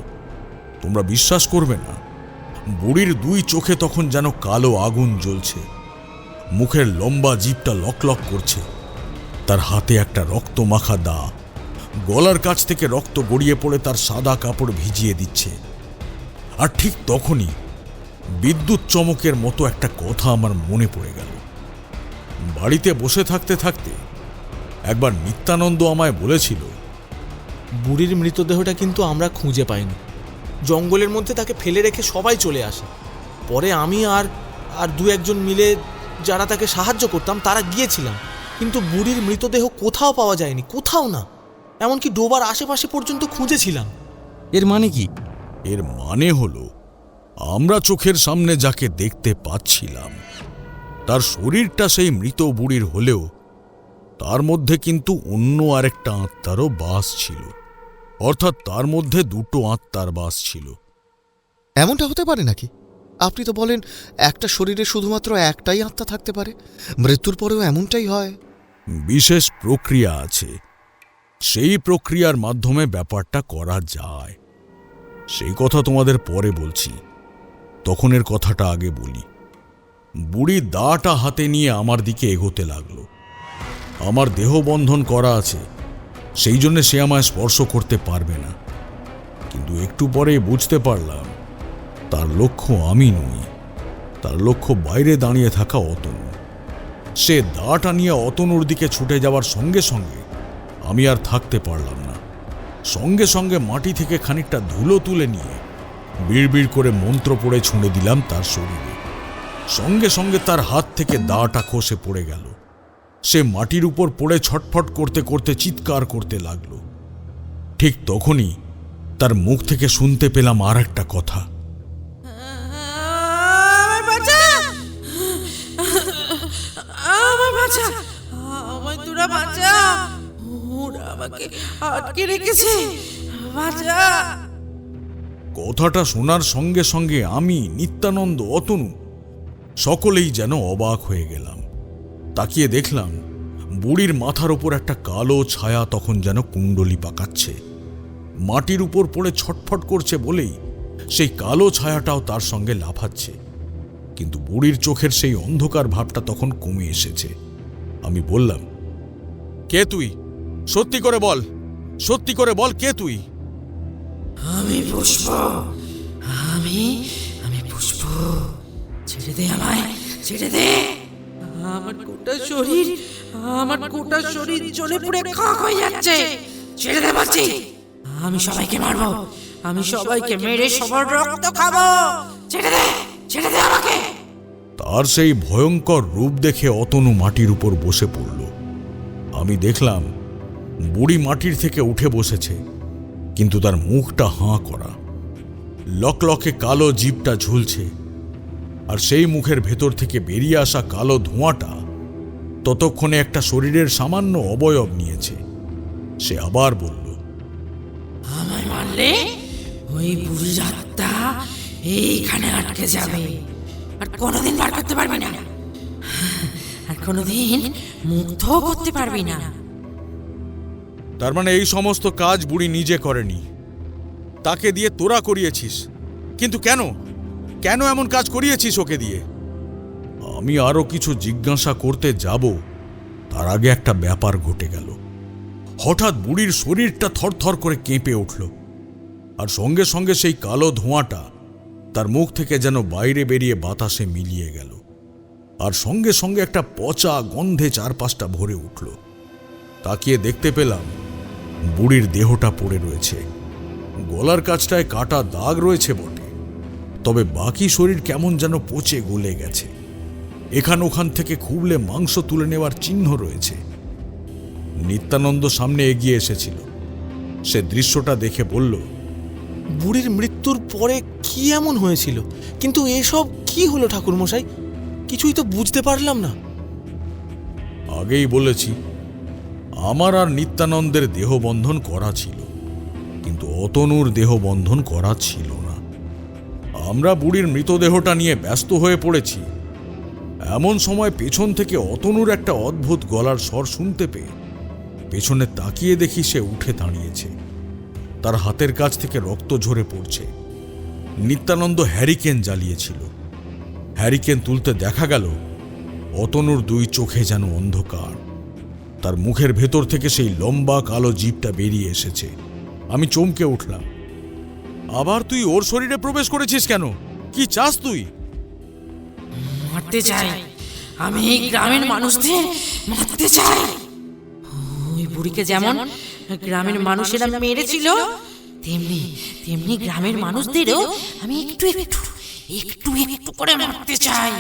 তোমরা বিশ্বাস করবে না, বুড়ির দুই চোখে তখন যেন কালো আগুন জ্বলছে, মুখের লম্বা জিভটা লকলক করছে, তার হাতে একটা রক্ত মাখা দা, গলার কাছ থেকে রক্ত গড়িয়ে পড়ে তার সাদা কাপড় ভিজিয়ে দিচ্ছে। আর ঠিক তখনই বিদ্যুৎ চমকের মতো একটা কথা আমার মনে পড়ে গেল। বাড়িতে বসে থাকতে থাকতে একবার নিত্যানন্দ আমায় বলেছিল, বুড়ির মৃতদেহটা কিন্তু আমরা খুঁজে পাইনি। জঙ্গলের মধ্যে তাকে ফেলে রেখে সবাই চলে আসে। পরে আমি আর দু একজন মিলে যারা তাকে সাহায্য করতাম তারা গিয়েছিলাম, কিন্তু বুড়ির মৃতদেহ কোথাও পাওয়া যায়নি, কোথাও না। এমনকি ডোবার আশেপাশে পর্যন্ত খুঁজেছিলাম। এর মানে কি? এর মানে হলো আমরা চোখের সামনে যাকে দেখতে পাচ্ছিলাম তার শরীরটা সেই মৃত বুড়ির হলেও তার মধ্যে কিন্তু অন্য আরেকটা আত্মারও বাস ছিল, অর্থাৎ তার মধ্যে দুটো আত্মার বাস ছিল। এমনটা হতে পারে নাকি? আপনি তো বলেন একটা শরীরে শুধুমাত্র একটাই আত্মা থাকতে পারে, মৃত্যুর পরেও এমনটাই হয়। বিশেষ প্রক্রিয়া আছে, সেই প্রক্রিয়ার মাধ্যমে ব্যাপারটা করা যায়। সেই কথা তোমাদের পরে বলছি, তখনের কথাটা আগে বলি। বুড়ি দাটা হাতে নিয়ে আমার দিকে এগোতে লাগলো। আমার দেহবন্ধন করা আছে, সেই জন্য সে আমায় স্পর্শ করতে পারবে না, কিন্তু একটু পরে বুঝতে পারলাম তার লক্ষ্য আমি নই, তার লক্ষ্য বাইরে দাঁড়িয়ে থাকা অতনু। সে দাটা নিয়ে অতনুর দিকে ছুটে যাওয়ার সঙ্গে সঙ্গে আমি আর থাকতে পারলাম না। সঙ্গে সঙ্গে মাটি থেকে খানিকটা ধুলো তুলে নিয়ে বিড়বিড় করে মন্ত্র পড়ে ছুঁড়ে দিলাম তার শরীরে। সঙ্গে সঙ্গে তার হাত থেকে দাটা খসে পড়ে গেল। সে মাটির উপর পড়ে ছটফট করতে করতে চিৎকার করতে লাগলো। ঠিক তখনই তার মুখ থেকে শুনতে পেলাম আর একটা কথা, আমার বাচ্চা, আমার বাচ্চা, আমায় তোরা বাঁচা, ওরা আমাকে আটকে রেখেছে, বাঁচা। কথাটা শোনার সঙ্গে সঙ্গে আমি, নিত্যানন্দ, অতনু সকলেই যেন অবাক হয়ে গেলাম। তাকিয়ে দেখলাম বুড়ির মাথার উপর একটা কালো ছায়া তখন যেন কুণ্ডলি পাকাচ্ছে। মাটির উপর পড়ে ছটফট করছে বলেই সেই কালো ছায়াটাও তার সঙ্গে লাফাচ্ছে, কিন্তু বুড়ির চোখের সেই অন্ধকার ভাবটা তখন কমে এসেছে। আমি বললাম, কে তুই? সত্যি করে বল, সত্যি করে বল, কে তুই? আমি পুষ্প, আমি পুষ্প। ছেড়ে দে আমায়, ছেড়ে দে। আমার গোটা শরীর জ্বলে পুড়ে খাক হয়ে যাচ্ছে। ছেড়ে দে বলছি। আমি সবাইকে মারবো, আমি সবাইকে মেরে সবার রক্ত খাবো। ছেড়ে দে, ছেড়ে দে আমাকে। তার সেই ভয়ঙ্কর রূপ দেখে অতনু মাটির উপর বসে পড়ল। আমি দেখলাম বুড়ি মাটির থেকে উঠে বসেছে, কিন্তু তার মুখটা হাঁ করা, লকলকে কালো জিভটা ঝুলছে, আর সেই মুখের ভেতর থেকে বেরিয়ে আসা কালো ধোঁয়াটা ততক্ষণে একটা শরীরের সামান্য অবয়ব নিয়েছে। সে আবার বলল, আমায় মারলে ওই বুড়ির আত্মা এইখানে আটকে যাবে, আর কোনোদিন বার করতে পারবি না, আর কোনোদিন মুগ্ধ করতে পারবি না। তার মানে এই সমস্ত কাজ বুড়ি নিজে করেনি, তাকে দিয়ে তোরা করিয়েছিস। কিন্তু কেন, কেন এমন কাজ করিয়েছিস ওকে দিয়ে? আমি আরো কিছু জিজ্ঞাসা করতে যাব, তার আগে একটা ব্যাপার ঘটে গেল। হঠাৎ বুড়ির শরীরটা থরথর করে কেঁপে উঠল, আর সঙ্গে সঙ্গে সেই কালো ধোঁয়াটা তার মুখ থেকে যেন বাইরে বেরিয়ে বাতাসে মিলিয়ে গেল, আর সঙ্গে সঙ্গে একটা পচা গন্ধে চারপাশটা ভরে উঠল। তাকিয়ে দেখতে পেলাম বুড়ির দেহটা পড়ে রয়েছে। গলার কাছটায় কাটা দাগ রয়েছে বটে, তবে বাকি শরীর কেমন যেন পচে গলে গেছে। এখান ওখান থেকে খুবলে মাংস তুলে নেওয়ার চিহ্ন রয়েছে। নিত্যানন্দ সামনে এগিয়ে এসেছিল। সে দৃশ্যটা দেখে বলল, বুড়ির মৃত্যুর পরে কি এমন হয়েছিল? কিন্তু এসব কি হলো ঠাকুরমশাই? কিছুই তো বুঝতে পারলাম না। আগেই বলেছি, আমার আর নিত্যানন্দের দেহবন্ধন করা ছিল, কিন্তু অতনুর দেহবন্ধন করা ছিল না। আমরা বুড়ির মৃতদেহটা নিয়ে ব্যস্ত হয়ে পড়েছি। এমন সময় পেছন থেকে অতনুর একটা অদ্ভুত গলার স্বর শুনতে পেয়ে পেছনে তাকিয়ে দেখি সে উঠে দাঁড়িয়েছে। তার হাতের কাছ থেকে রক্ত ঝরে পড়ছে। নিত্যানন্দ হ্যারিকেন জ্বালিয়েছিল। হ্যারিকেন তুলতে দেখা গেল অতনুর দুই চোখে যেন অন্ধকার। তার মুখের ভেতর থেকে সেই লম্বা কালো জিভটা বেরিয়ে এসেছে। আমি চমকে উঠলাম। আবার তুই ওর শরীরে প্রবেশ করেছিস কেন? কি চাস তুই? মারতে চাই, আমি এই গ্রামের মানুষদের মারতে চাই। ওই বুড়িকে যেমন গ্রামের মানুষেরা মেরেছিল, তেমনি তেমনি গ্রামের মানুষদেরও আমি একটু একটু একটু একটু করে মারতে চাই।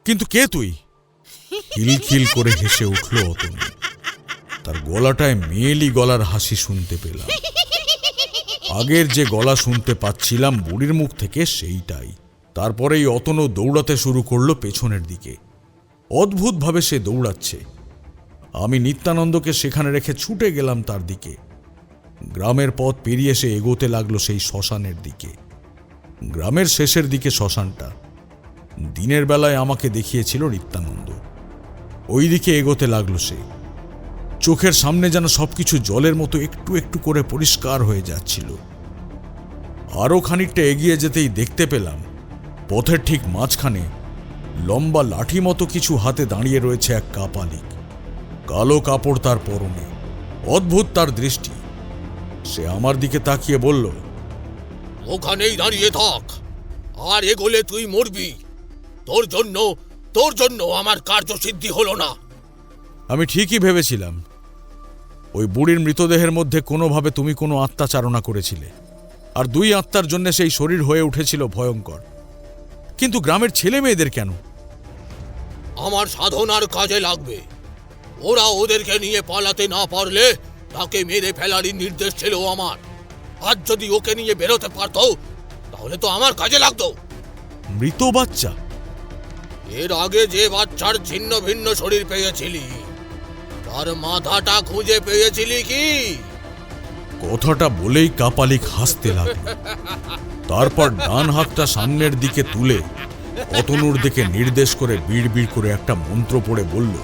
কিন্তু কে তুই? খিলখিল করে হেসে উঠল অতনু। তার গলাটায় মেয়েলি গলার হাসি শুনতে পেলাম। আগের যে গলা শুনতে পাচ্ছিলাম বুড়ির মুখ থেকে, সেইটাই। তারপরেই অতনু দৌড়াতে শুরু করলো পেছনের দিকে। অদ্ভুতভাবে সে দৌড়াচ্ছে। আমি নিত্যানন্দকে সেখানে রেখে ছুটে গেলাম তার দিকে। গ্রামের পথ পেরিয়ে সে এগোতে লাগলো সেই শ্মশানের দিকে। গ্রামের শেষের দিকে শ্মশানটা। দিনের বেলায় আমাকে দেখিয়েছিল নিত্যানন্দ। ওই দিকে এগোতে লাগলো সে। চোখের সামনে যেন সবকিছু জলের মতো একটু একটু করে পরিষ্কার হয়ে যাচ্ছিল। আরও খানিকটা এগিয়ে যেতেই দেখতে পেলাম পথের ঠিক মাঝখানে লম্বা লাঠি মতো কিছু হাতে দাঁড়িয়ে রয়েছে এক কাপালিক। কালো কাপড় তার পরনে। অদ্ভুত তার দৃষ্টি। সে আমার দিকে তাকিয়ে বলল, ওখানেই দাঁড়িয়ে থাক, আর এগোলে তুই মরবি। তোর জন্য আমার কার্যসিদ্ধি হলো না। আমি ঠিকই ভেবেছিলাম ওই বুড়ির মৃতদেহের মধ্যে কোনোভাবে তুমি কোনো আত্মা চারণা করেছিলে, আর দুই আত্মার জন্য সেই শরীর হয়ে উঠেছিল ভয়ঙ্কর। কিন্তু গ্রামের ছেলে মেয়েদের কেন? আমার সাধনার কাজে লাগবে। ওরা ওদেরকে নিয়ে পালাতে না পারলে তাকে মেরে ফেলারই নির্দেশ ছিল আমার। আজ যদি ওকে নিয়ে বেরোতে পারতো তাহলে তো আমার কাজে লাগতো। মৃত বাচ্চা? এর আগে যে বাচ্চার ছিন্ন ভিন্ন শরীর পেয়েছিলি, তার মাথাটা খুঁজে পেয়েছিলি কি? কথাটা বলেই কাপালিক হাসতে লাগল। তারপর ডান হাতটা সামনের দিকে তুলে অতনুর দিকে নির্দেশ করে বিড়বিড় করে একটা মন্ত্র পড়ে বলল,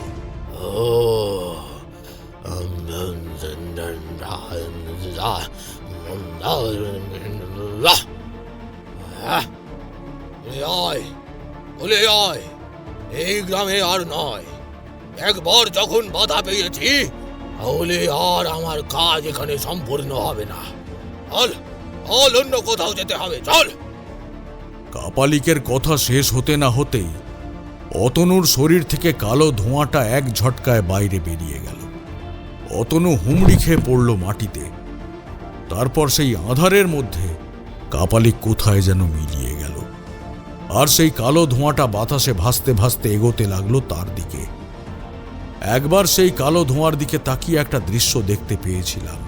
এই গ্রামে আর নয়। একবার যখন বাধা পেয়েছি তাহলে আর আমার কাজ এখানে সম্পূর্ণ হবে না। চল, অন্য কোথাও যেতে হবে, চল। কাপালিকের কথা শেষ হতে না হতেই অতনুর শরীর থেকে কালো ধোঁয়াটা এক ঝটকায় বাইরে বেরিয়ে গেল। অতনু হুমড়ি খেয়ে পড়ল মাটিতে। তারপর সেই আঁধারের মধ্যে কাপালিক কোথায় যেন মিলিয়ে গেল, আর সেই কালো ধোঁয়াটা বাতাসে ভাসতে ভাসতে এগোতে লাগলো তার দিকে। একবার সেই কালো ধোঁয়ার দিকে তাকিয়ে একটা দৃশ্য দেখতে পেয়েছিলাম।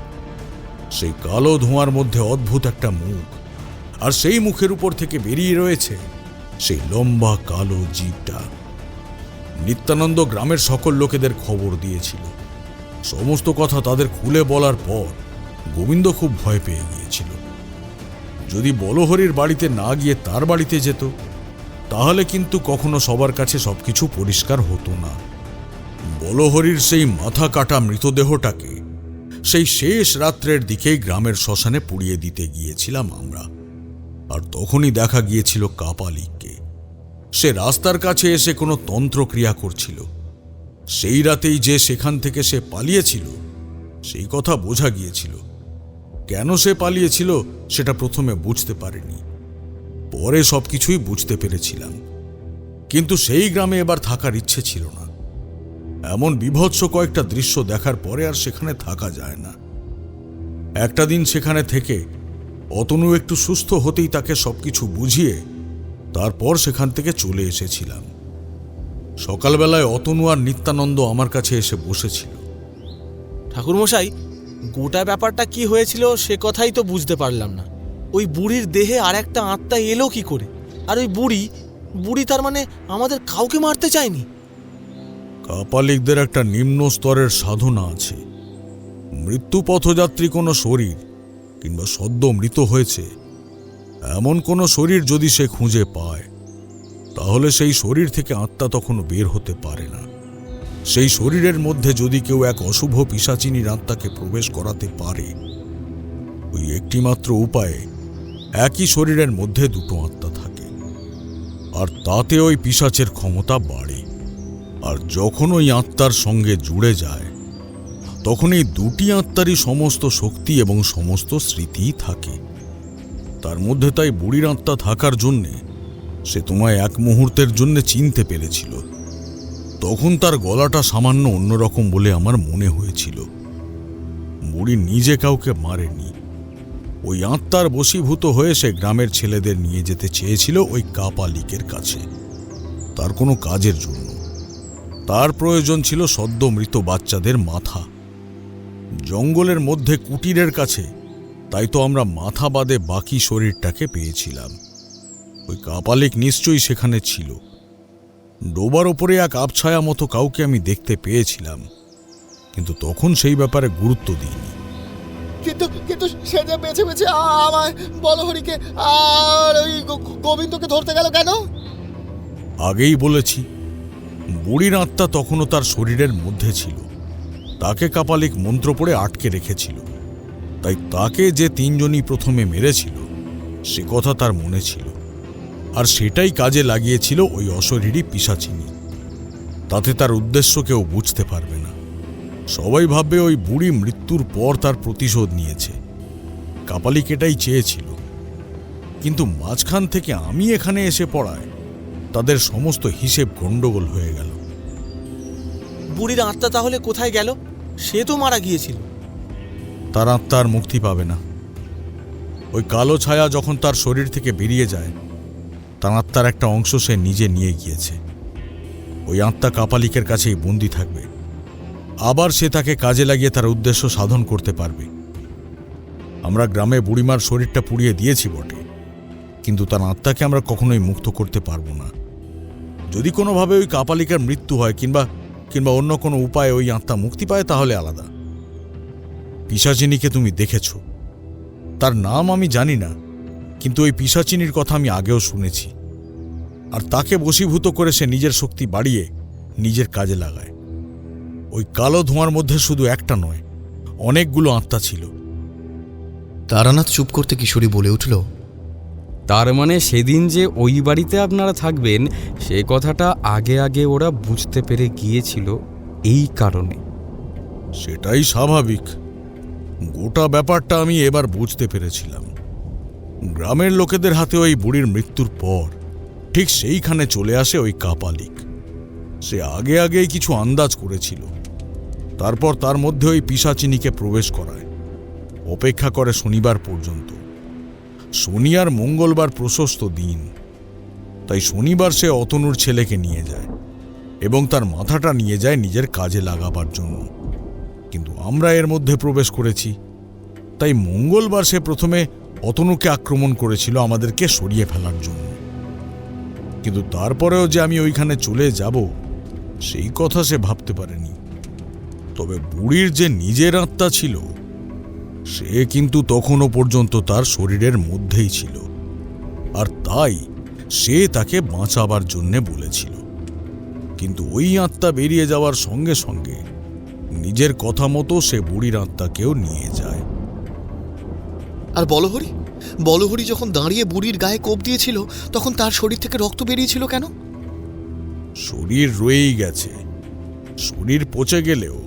সেই কালো ধোঁয়ার মধ্যে অদ্ভুত একটা মুখ, আর সেই মুখের উপর থেকে বেরিয়ে রয়েছে সেই লম্বা কালো জিভটা। নিত্যানন্দ গ্রামের সকল লোকেদের খবর দিয়েছিল। সমস্ত কথা তাদের খুলে বলার পর গোবিন্দ খুব ভয় পেয়ে গিয়েছিল। যদি বলহরির বাড়িতে না গিয়ে তার বাড়িতে যেত, তাহলে কিন্তু কখনো সবার কাছে সবকিছু পরিষ্কার হতো না। বলহরির সেই মাথা কাটা মৃতদেহটাকে সেই শেষ রাত্রের দিকেই গ্রামের শ্মশানে পুড়িয়ে দিতে গিয়েছিলাম আমরা। আর তখনই দেখা গিয়েছিল কাপালিককে। সে রাস্তার কাছে এসে কোনো তন্ত্রক্রিয়া করছিল। সেই রাতেই যে সেখান থেকে সে পালিয়েছিল, সেই কথা বোঝা গিয়েছিল। কেন সে পালিয়েছিল সেটা প্রথমে বুঝতে পারিনি, পরে সবকিছুই বুঝতে পেরেছিলাম। কিন্তু সেই গ্রামে এবার থাকার ইচ্ছে ছিল না। এমন বিভৎস কয়েকটা দৃশ্য দেখার পরে আর সেখানে থাকা যায় না। একটা দিন সেখানে থেকে অতনু একটু সুস্থ হতেই তাকে সবকিছু বুঝিয়ে তারপর সেখান থেকে চলে এসেছিলাম। সকালবেলায় অতনু আর নিত্যানন্দ আমার কাছে এসে বসেছিল। ঠাকুরমশাই, গোটা ব্যাপারটা কি হয়েছিল সে কথাই তো বুঝতে পারলাম না। ওই বুড়ির দেহে আর একটা আত্মা এলো কি করে? আর ওই বুড়ি তার মানে আমাদের কাউকে মারতে চায়নি? কাপালিকদের একটা নিম্ন স্তরের সাধনা আছে। মৃত্যু পথযাত্রী কোনো শরীর কিংবা সদ্য মৃত হয়েছে এমন কোনো শরীর যদি সে খুঁজে পায়, তাহলে সেই শরীর থেকে আত্মা তখনও বের হতে পারে না। সেই শরীরের মধ্যে যদি কেউ এক অশুভ পিশাচিনীর আত্মাকে প্রবেশ করাতে পারে, ওই একটিমাত্র উপায়ে একই শরীরের মধ্যে দুটো আত্মা থাকে, আর তাতে ওই পিশাচের ক্ষমতা বাড়ে। আর যখন ওই আত্মার সঙ্গে জুড়ে যায়, তখন এই দুটি আত্মারই সমস্ত শক্তি এবং সমস্ত স্মৃতি থাকে। তার মধ্যে তাই বুড়ির আত্মা থাকার জন্যে সে তোমায় এক মুহূর্তের জন্য চিনতে পেরেছিল। তখন তার গলাটা সামান্য অন্যরকম বলে আমার মনে হয়েছিল। বুড়ি নিজে কাউকে মারেনি। ওই আত্মার বশীভূত হয়ে সে গ্রামের ছেলেদের নিয়ে যেতে চেয়েছিল ওই কাপালিকের কাছে, তার কোনো কাজের জন্য। তার প্রয়োজন ছিল সদ্য মৃত বাচ্চাদের মাথা। জঙ্গলের মধ্যে কুটিরের কাছে, তাই তো আমরা মাথা বাদে বাকি শরীরটাকে পেয়েছিলাম। ওই কাপালিক নিশ্চয়ই সেখানে ছিল। ডোবার ওপরে এক আবছায়া মতো কাউকে আমি দেখতে পেয়েছিলাম, কিন্তু তখন সেই ব্যাপারে গুরুত্ব দিইনি। কিন্তু কিন্তু সে যে বেছে বেছে আমায় বলহরিকে আর ওই গোবিন্দকে ধরতে গেল কেন? আগেই বলেছি, বুড়ির আত্মা তখনও তার শরীরের মধ্যে ছিল। তাকে কাপালিক মন্ত্র পড়ে আটকে রেখেছিল। তাই তাকে যে তিনজনই প্রথমে মেরেছিল সে কথা তার মনে ছিল, আর সেটাই কাজে লাগিয়েছিল ওই অশরীরী পিশাচিনী। তাতে তার উদ্দেশ্য কেউ বুঝতে পারবে না। সবাই ভাববে ওই বুড়ি মৃত্যুর পর তার প্রতিশোধ নিয়েছে। কাপালিক এটাই চেয়েছিল, কিন্তু মাঝখান থেকে আমি এখানে এসে পড়ায় তাদের সমস্ত হিসেব গন্ডগোল হয়ে গেল। বুড়ির আত্মা তাহলে কোথায় গেল? সে তো মারা গিয়েছিল। তার আত্মা আর মুক্তি পাবে না। ওই কালো ছায়া যখন তার শরীর থেকে বেরিয়ে যায়, তার আত্মার একটা অংশ সে নিজে নিয়ে গিয়েছে। ওই আত্মা কাপালিকের কাছেই বন্দী থাকবে। আবার সে তাকে কাজে লাগিয়ে তার উদ্দেশ্য সাধন করতে পারবে। আমরা গ্রামে বুড়িমার শরীরটা পুড়িয়ে দিয়েছি বটে, কিন্তু তার আত্মাকে আমরা কখনোই মুক্ত করতে পারবো না। যদি কোনোভাবে ওই কাপালিকার মৃত্যু হয় কিংবা অন্য কোনো উপায়ে ওই আত্মা মুক্তি পায়, তাহলে আলাদা। পিশাচিনীকে তুমি দেখেছ, তার নাম আমি জানি না, কিন্তু ওই পিশাচিনীর কথা আমি আগেও শুনেছি। আর তাকে বশীভূত করে সে নিজের শক্তি বাড়িয়ে নিজের কাজে লাগায়। ওই কালো ধোঁয়ার মধ্যে শুধু একটা নয়, অনেকগুলো আত্মা ছিল। তারানাথ চুপ করতে কিশোরী বলে উঠল, তার মানে সেদিন যে ওই বাড়িতে আপনারা থাকবেন সে কথাটা আগে আগে ওরা বুঝতে পেরে গিয়েছিল এই কারণে। সেটাই স্বাভাবিক। গোটা ব্যাপারটা আমি এবার বুঝতে পেরেছিলাম। গ্রামের লোকেদের হাতে ওই বুড়ির মৃত্যুর পর ঠিক সেইখানে চলে আসে ওই কাপালিক। সে আগে আগেই কিছু আন্দাজ করেছিল। তারপর তার মধ্যে ওই পিশাচিনীকে প্রবেশ করায়। অপেক্ষা করে শনিবার পর্যন্ত। শনি আর মঙ্গলবার প্রশস্ত দিন, তাই শনিবার সে অতনুর ছেলেকে নিয়ে যায় এবং তার মাথাটা নিয়ে যায় নিজের কাজে লাগাবার জন্য। কিন্তু আমরা এর মধ্যে প্রবেশ করেছি, তাই মঙ্গলবার সে প্রথমে অতনুকে আক্রমণ করেছিল আমাদেরকে সরিয়ে ফেলার জন্য। কিন্তু তারপরেও যে আমি ওইখানে চলে যাব সেই কথা সে ভাবতে পারেনি। তবে বুড়ির যে নিজের আত্মা ছিল সে কিন্তু তখনও পর্যন্ত তার শরীরের মধ্যেই ছিল, আর তাই সে তাকে বাঁচাবার জন্যে বলেছিল। কিন্তু ওই আত্মা বেরিয়ে যাওয়ার সঙ্গে সঙ্গে নিজের কথা মতো সে বুড়ির আত্মাকেও নিয়ে যায়। আর বলহরি যখন দাঁড়িয়ে বুড়ির গায়ে কোপ দিয়েছিল তখন তার শরীর থেকে রক্ত বেরিয়েছিল কেন? শরীর রয়েই গেছে। শরীর পচে গেলেও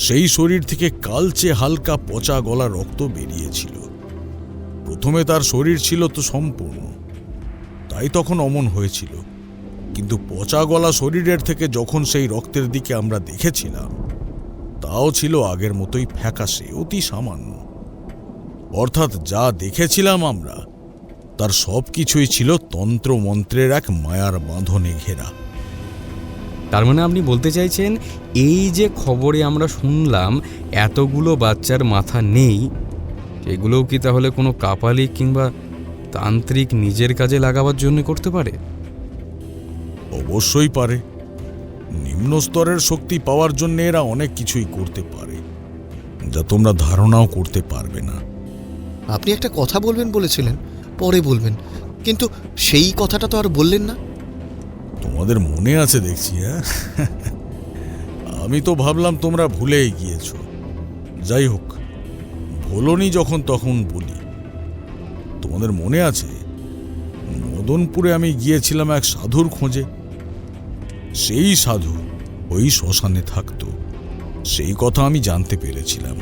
সেই শরীর থেকে কালচে হালকা পচা গলা রক্ত বেরিয়েছিল। প্রথমে তার শরীর ছিল তো সম্পূর্ণ, তাই তখন অমন হয়েছিল। কিন্তু পচা গলা শরীরের থেকে যখন সেই রক্তের দিকে আমরা দেখেছিলাম, তাও ছিল আগের মতোই ফ্যাকাশে, অতি সামান্য। অর্থাৎ যা দেখেছিলাম আমরা, তার সব কিছুই ছিল তন্ত্রমন্ত্রের এক মায়ার বাঁধনে ঘেরা। তার মানে আপনি বলতে চাইছেন এই যে খবরে আমরা শুনলাম এতগুলো বাচ্চার মাথা নেই, সেগুলোও কি তাহলে কোনো কাপালিক কিংবা তান্ত্রিক নিজের কাজে লাগাবার জন্য করতে পারে? অবশ্যই পারে। নিম্ন স্তরের শক্তি পাওয়ার জন্য এরা অনেক কিছুই করতে পারে, যা তোমরা ধারণাও করতে পারবে না। আপনি একটা কথা বলবেন বলেছিলেন, পরে বলবেন, কিন্তু সেই কথাটা তো আর বললেন না। তোমাদের মনে আছে দেখছি। হ্যাঁ, আমি তো ভাবলাম তোমরা ভুলেই গিয়েছ। যাই হোক, খোলনি যখন তখন বলি। তোমাদের মনে আছে মদনপুরে আমি গিয়েছিলাম এক সাধুর খোঁজে? সেই সাধু ওই শ্মশানে থাকতো, সেই কথা আমি জানতে পেরেছিলাম।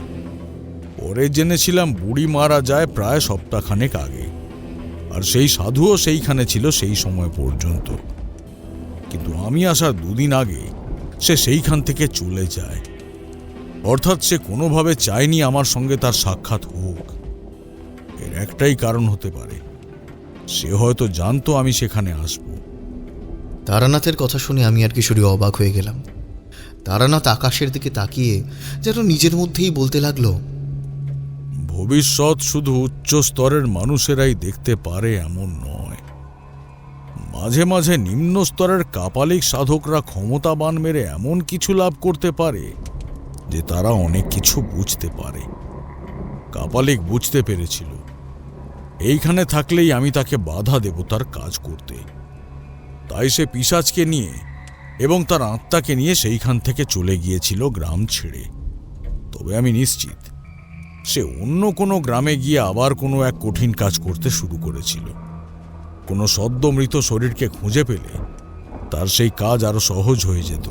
পরে জেনেছিলাম বুড়ি মারা যায় প্রায় সপ্তাহখানেক আগে, আর সেই সাধুও সেইখানে ছিল সেই সময় পর্যন্ত। কিন্তু আমি আসার 2 দিন আগে সে সেইখান থেকে চলে যায়। অর্থাৎ সে কোনোভাবে চায়নি আমার সঙ্গে তার সাক্ষাৎ হোক। এর একটাই কারণ হতে পারে, সে হয়তো জানতো আমি সেখানে আসব। তারানাথের কথা শুনে আমি আর কিছুটা অবাক হয়ে গেলাম। তারানাথ আকাশের দিকে তাকিয়ে যেন নিজের মধ্যেই বলতে লাগলো, ভবিষ্যৎ শুধু উচ্চ স্তরের মানুষেরাই দেখতে পারে এমন নয়। মাঝে মাঝে নিম্ন স্তরের কাপালিক সাধকরা ক্ষমতাবান মেরে এমন কিছু লাভ করতে পারে যে তারা অনেক কিছু বুঝতে পারে। কাপালিক বুঝতে পেরেছিল এইখানে থাকলেই আমি তাকে বাধা দেব তার কাজ করতে। তাই সে পিশাচকে নিয়ে এবং তার আত্মাকে নিয়ে সেইখান থেকে চলে গিয়েছিল গ্রাম ছেড়ে। তবে আমি নিশ্চিত সে অন্য কোনো গ্রামে গিয়ে আবার কোনো এক কঠিন কাজ করতে শুরু করেছিল। কোনো সদ্য মৃত শরীরকে খুঁজে পেলে তার সেই কাজ আরো সহজ হয়ে যেত।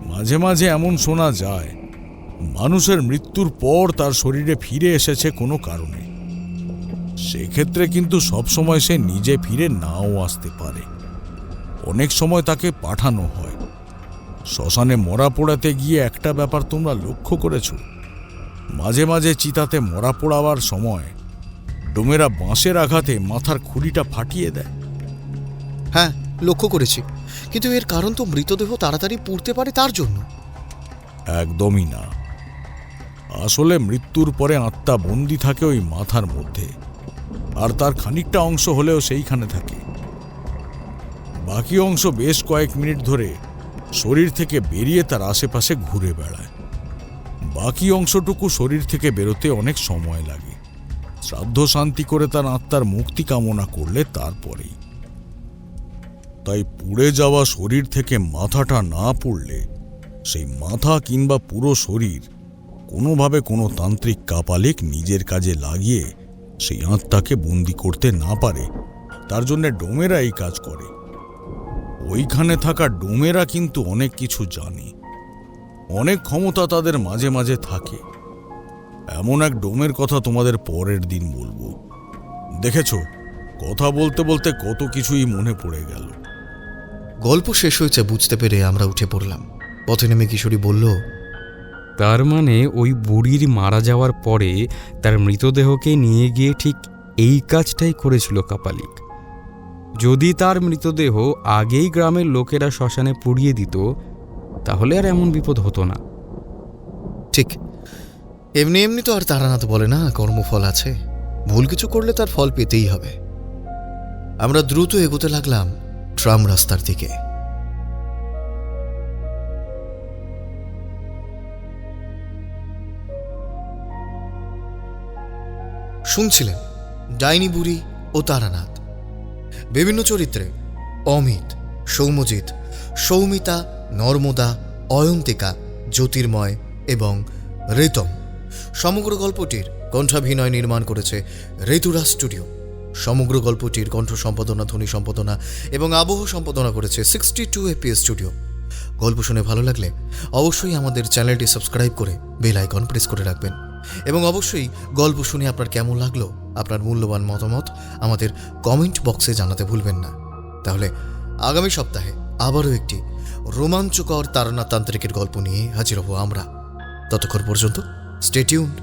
মাঝে মাঝে এমন শোনা যায় মানুষের মৃত্যুর পর তার শরীরে ফিরে এসেছে কোনো কারণে। সেক্ষেত্রে কিন্তু সবসময় সে নিজে ফিরে নাও আসতে পারে। অনেক সময় তাকে পাঠানো হয়। শ্মশানে মরা পোড়াতে গিয়ে একটা ব্যাপার তোমরা লক্ষ্য করেছ? মাঝে মাঝে চিতাতে মরা পোড়াবার সময় ডোমেরা বাঁশের আঘাতে মাথার খুলিটা ফাটিয়ে দেয়। হ্যাঁ, লক্ষ্য করেছি, কিন্তু এর কারণ তো মৃতদেহ তাড়াতাড়ি পুড়তে পারে তার জন্য। একদমই না। আসলে মৃত্যুর পরে আত্মা বন্দী থাকে ওই মাথার মধ্যে, আর তার খানিকটা অংশ হলেও সেইখানে থাকে। বাকি অংশ বেশ কয়েক মিনিট ধরে শরীর থেকে বেরিয়ে তার আশেপাশে ঘুরে বেড়ায়। বাকি অংশটুকু শরীর থেকে বেরোতে অনেক সময় লাগে। শ্রাদ্ধ শান্তি করে তার আত্মার মুক্তি কামনা করলে তারপরেই। তাই পুড়ে যাওয়া শরীর থেকে মাথাটা না পুড়লে সেই মাথা কিংবা পুরো শরীর কোনোভাবে কোনো তান্ত্রিক কাপালিক নিজের কাজে লাগিয়ে সেই আত্মাকে বন্দি করতে না পারে, তার জন্য ডোমেরা এই কাজ করে। ওইখানে থাকা ডোমেরা কিন্তু অনেক কিছু জানে, অনেক ক্ষমতা তাদের মাঝে মাঝে থাকে। এমন এক ডোমের কথা তোমাদের পরের দিন বলবো। দেখেছ, কথা বলতে বলতে কত কিছুই মনে পড়ে গেল। গল্প শেষ হয়েছে বুঝতে পেরে আমরা উঠে পড়লাম। পথে নেমে কিশোরী বলল, তার মানে ওই বুড়ির মারা যাওয়ার পরে তার মৃতদেহকে নিয়ে গিয়ে ঠিক এই কাজটাই করেছিল কাপালিক। যদি তার মৃতদেহ আগেই গ্রামের লোকেরা শ্মশানে পুড়িয়ে দিত তাহলে আর এমন বিপদ হতো না। ঠিক, এমনি এমনি তো আর তারানাথ বলে না কর্মফল আছে, ভুল কিছু করলে তার ফল পেতেই হবে। আমরা দ্রুত এগোতে লাগলাম ট্রাম রাস্তার দিকে। শুনছিলেন ডাইনি বুড়ি ও তারানাথ। বিভিন্ন চরিত্রে অমিত, সৌম্যজিৎ, সৌমিতা, নর্মদা, অয়ন্তিকা, জ্যোতির্ময় এবং ঋতম। সমগ্র গল্পটির কণ্ঠাভিনয় নির্মাণ করেছে ঋতুরা স্টুডিও। সমগ্র গল্পটির কণ্ঠ সম্পাদনা, ধ্বনি সম্পাদনা এবং আবহ সম্পাদনা করেছে 62 FPS স্টুডিও। গল্প শুনে ভালো লাগলে অবশ্যই আমাদের চ্যানেলটি সাবস্ক্রাইব করে বেল আইকন প্রেস করে রাখবেন, এবং অবশ্যই গল্প শুনে আপনার কেমন লাগলো আপনার মূল্যবান মতামত আমাদের কমেন্ট বক্সে জানাতে ভুলবেন না। তাহলে আগামী সপ্তাহে আবারও একটি রোমাঞ্চকর তারানাথ তান্ত্রিকের গল্প নিয়ে হাজির হব আমরা। ততক্ষণ পর্যন্ত স্টে টিউনড।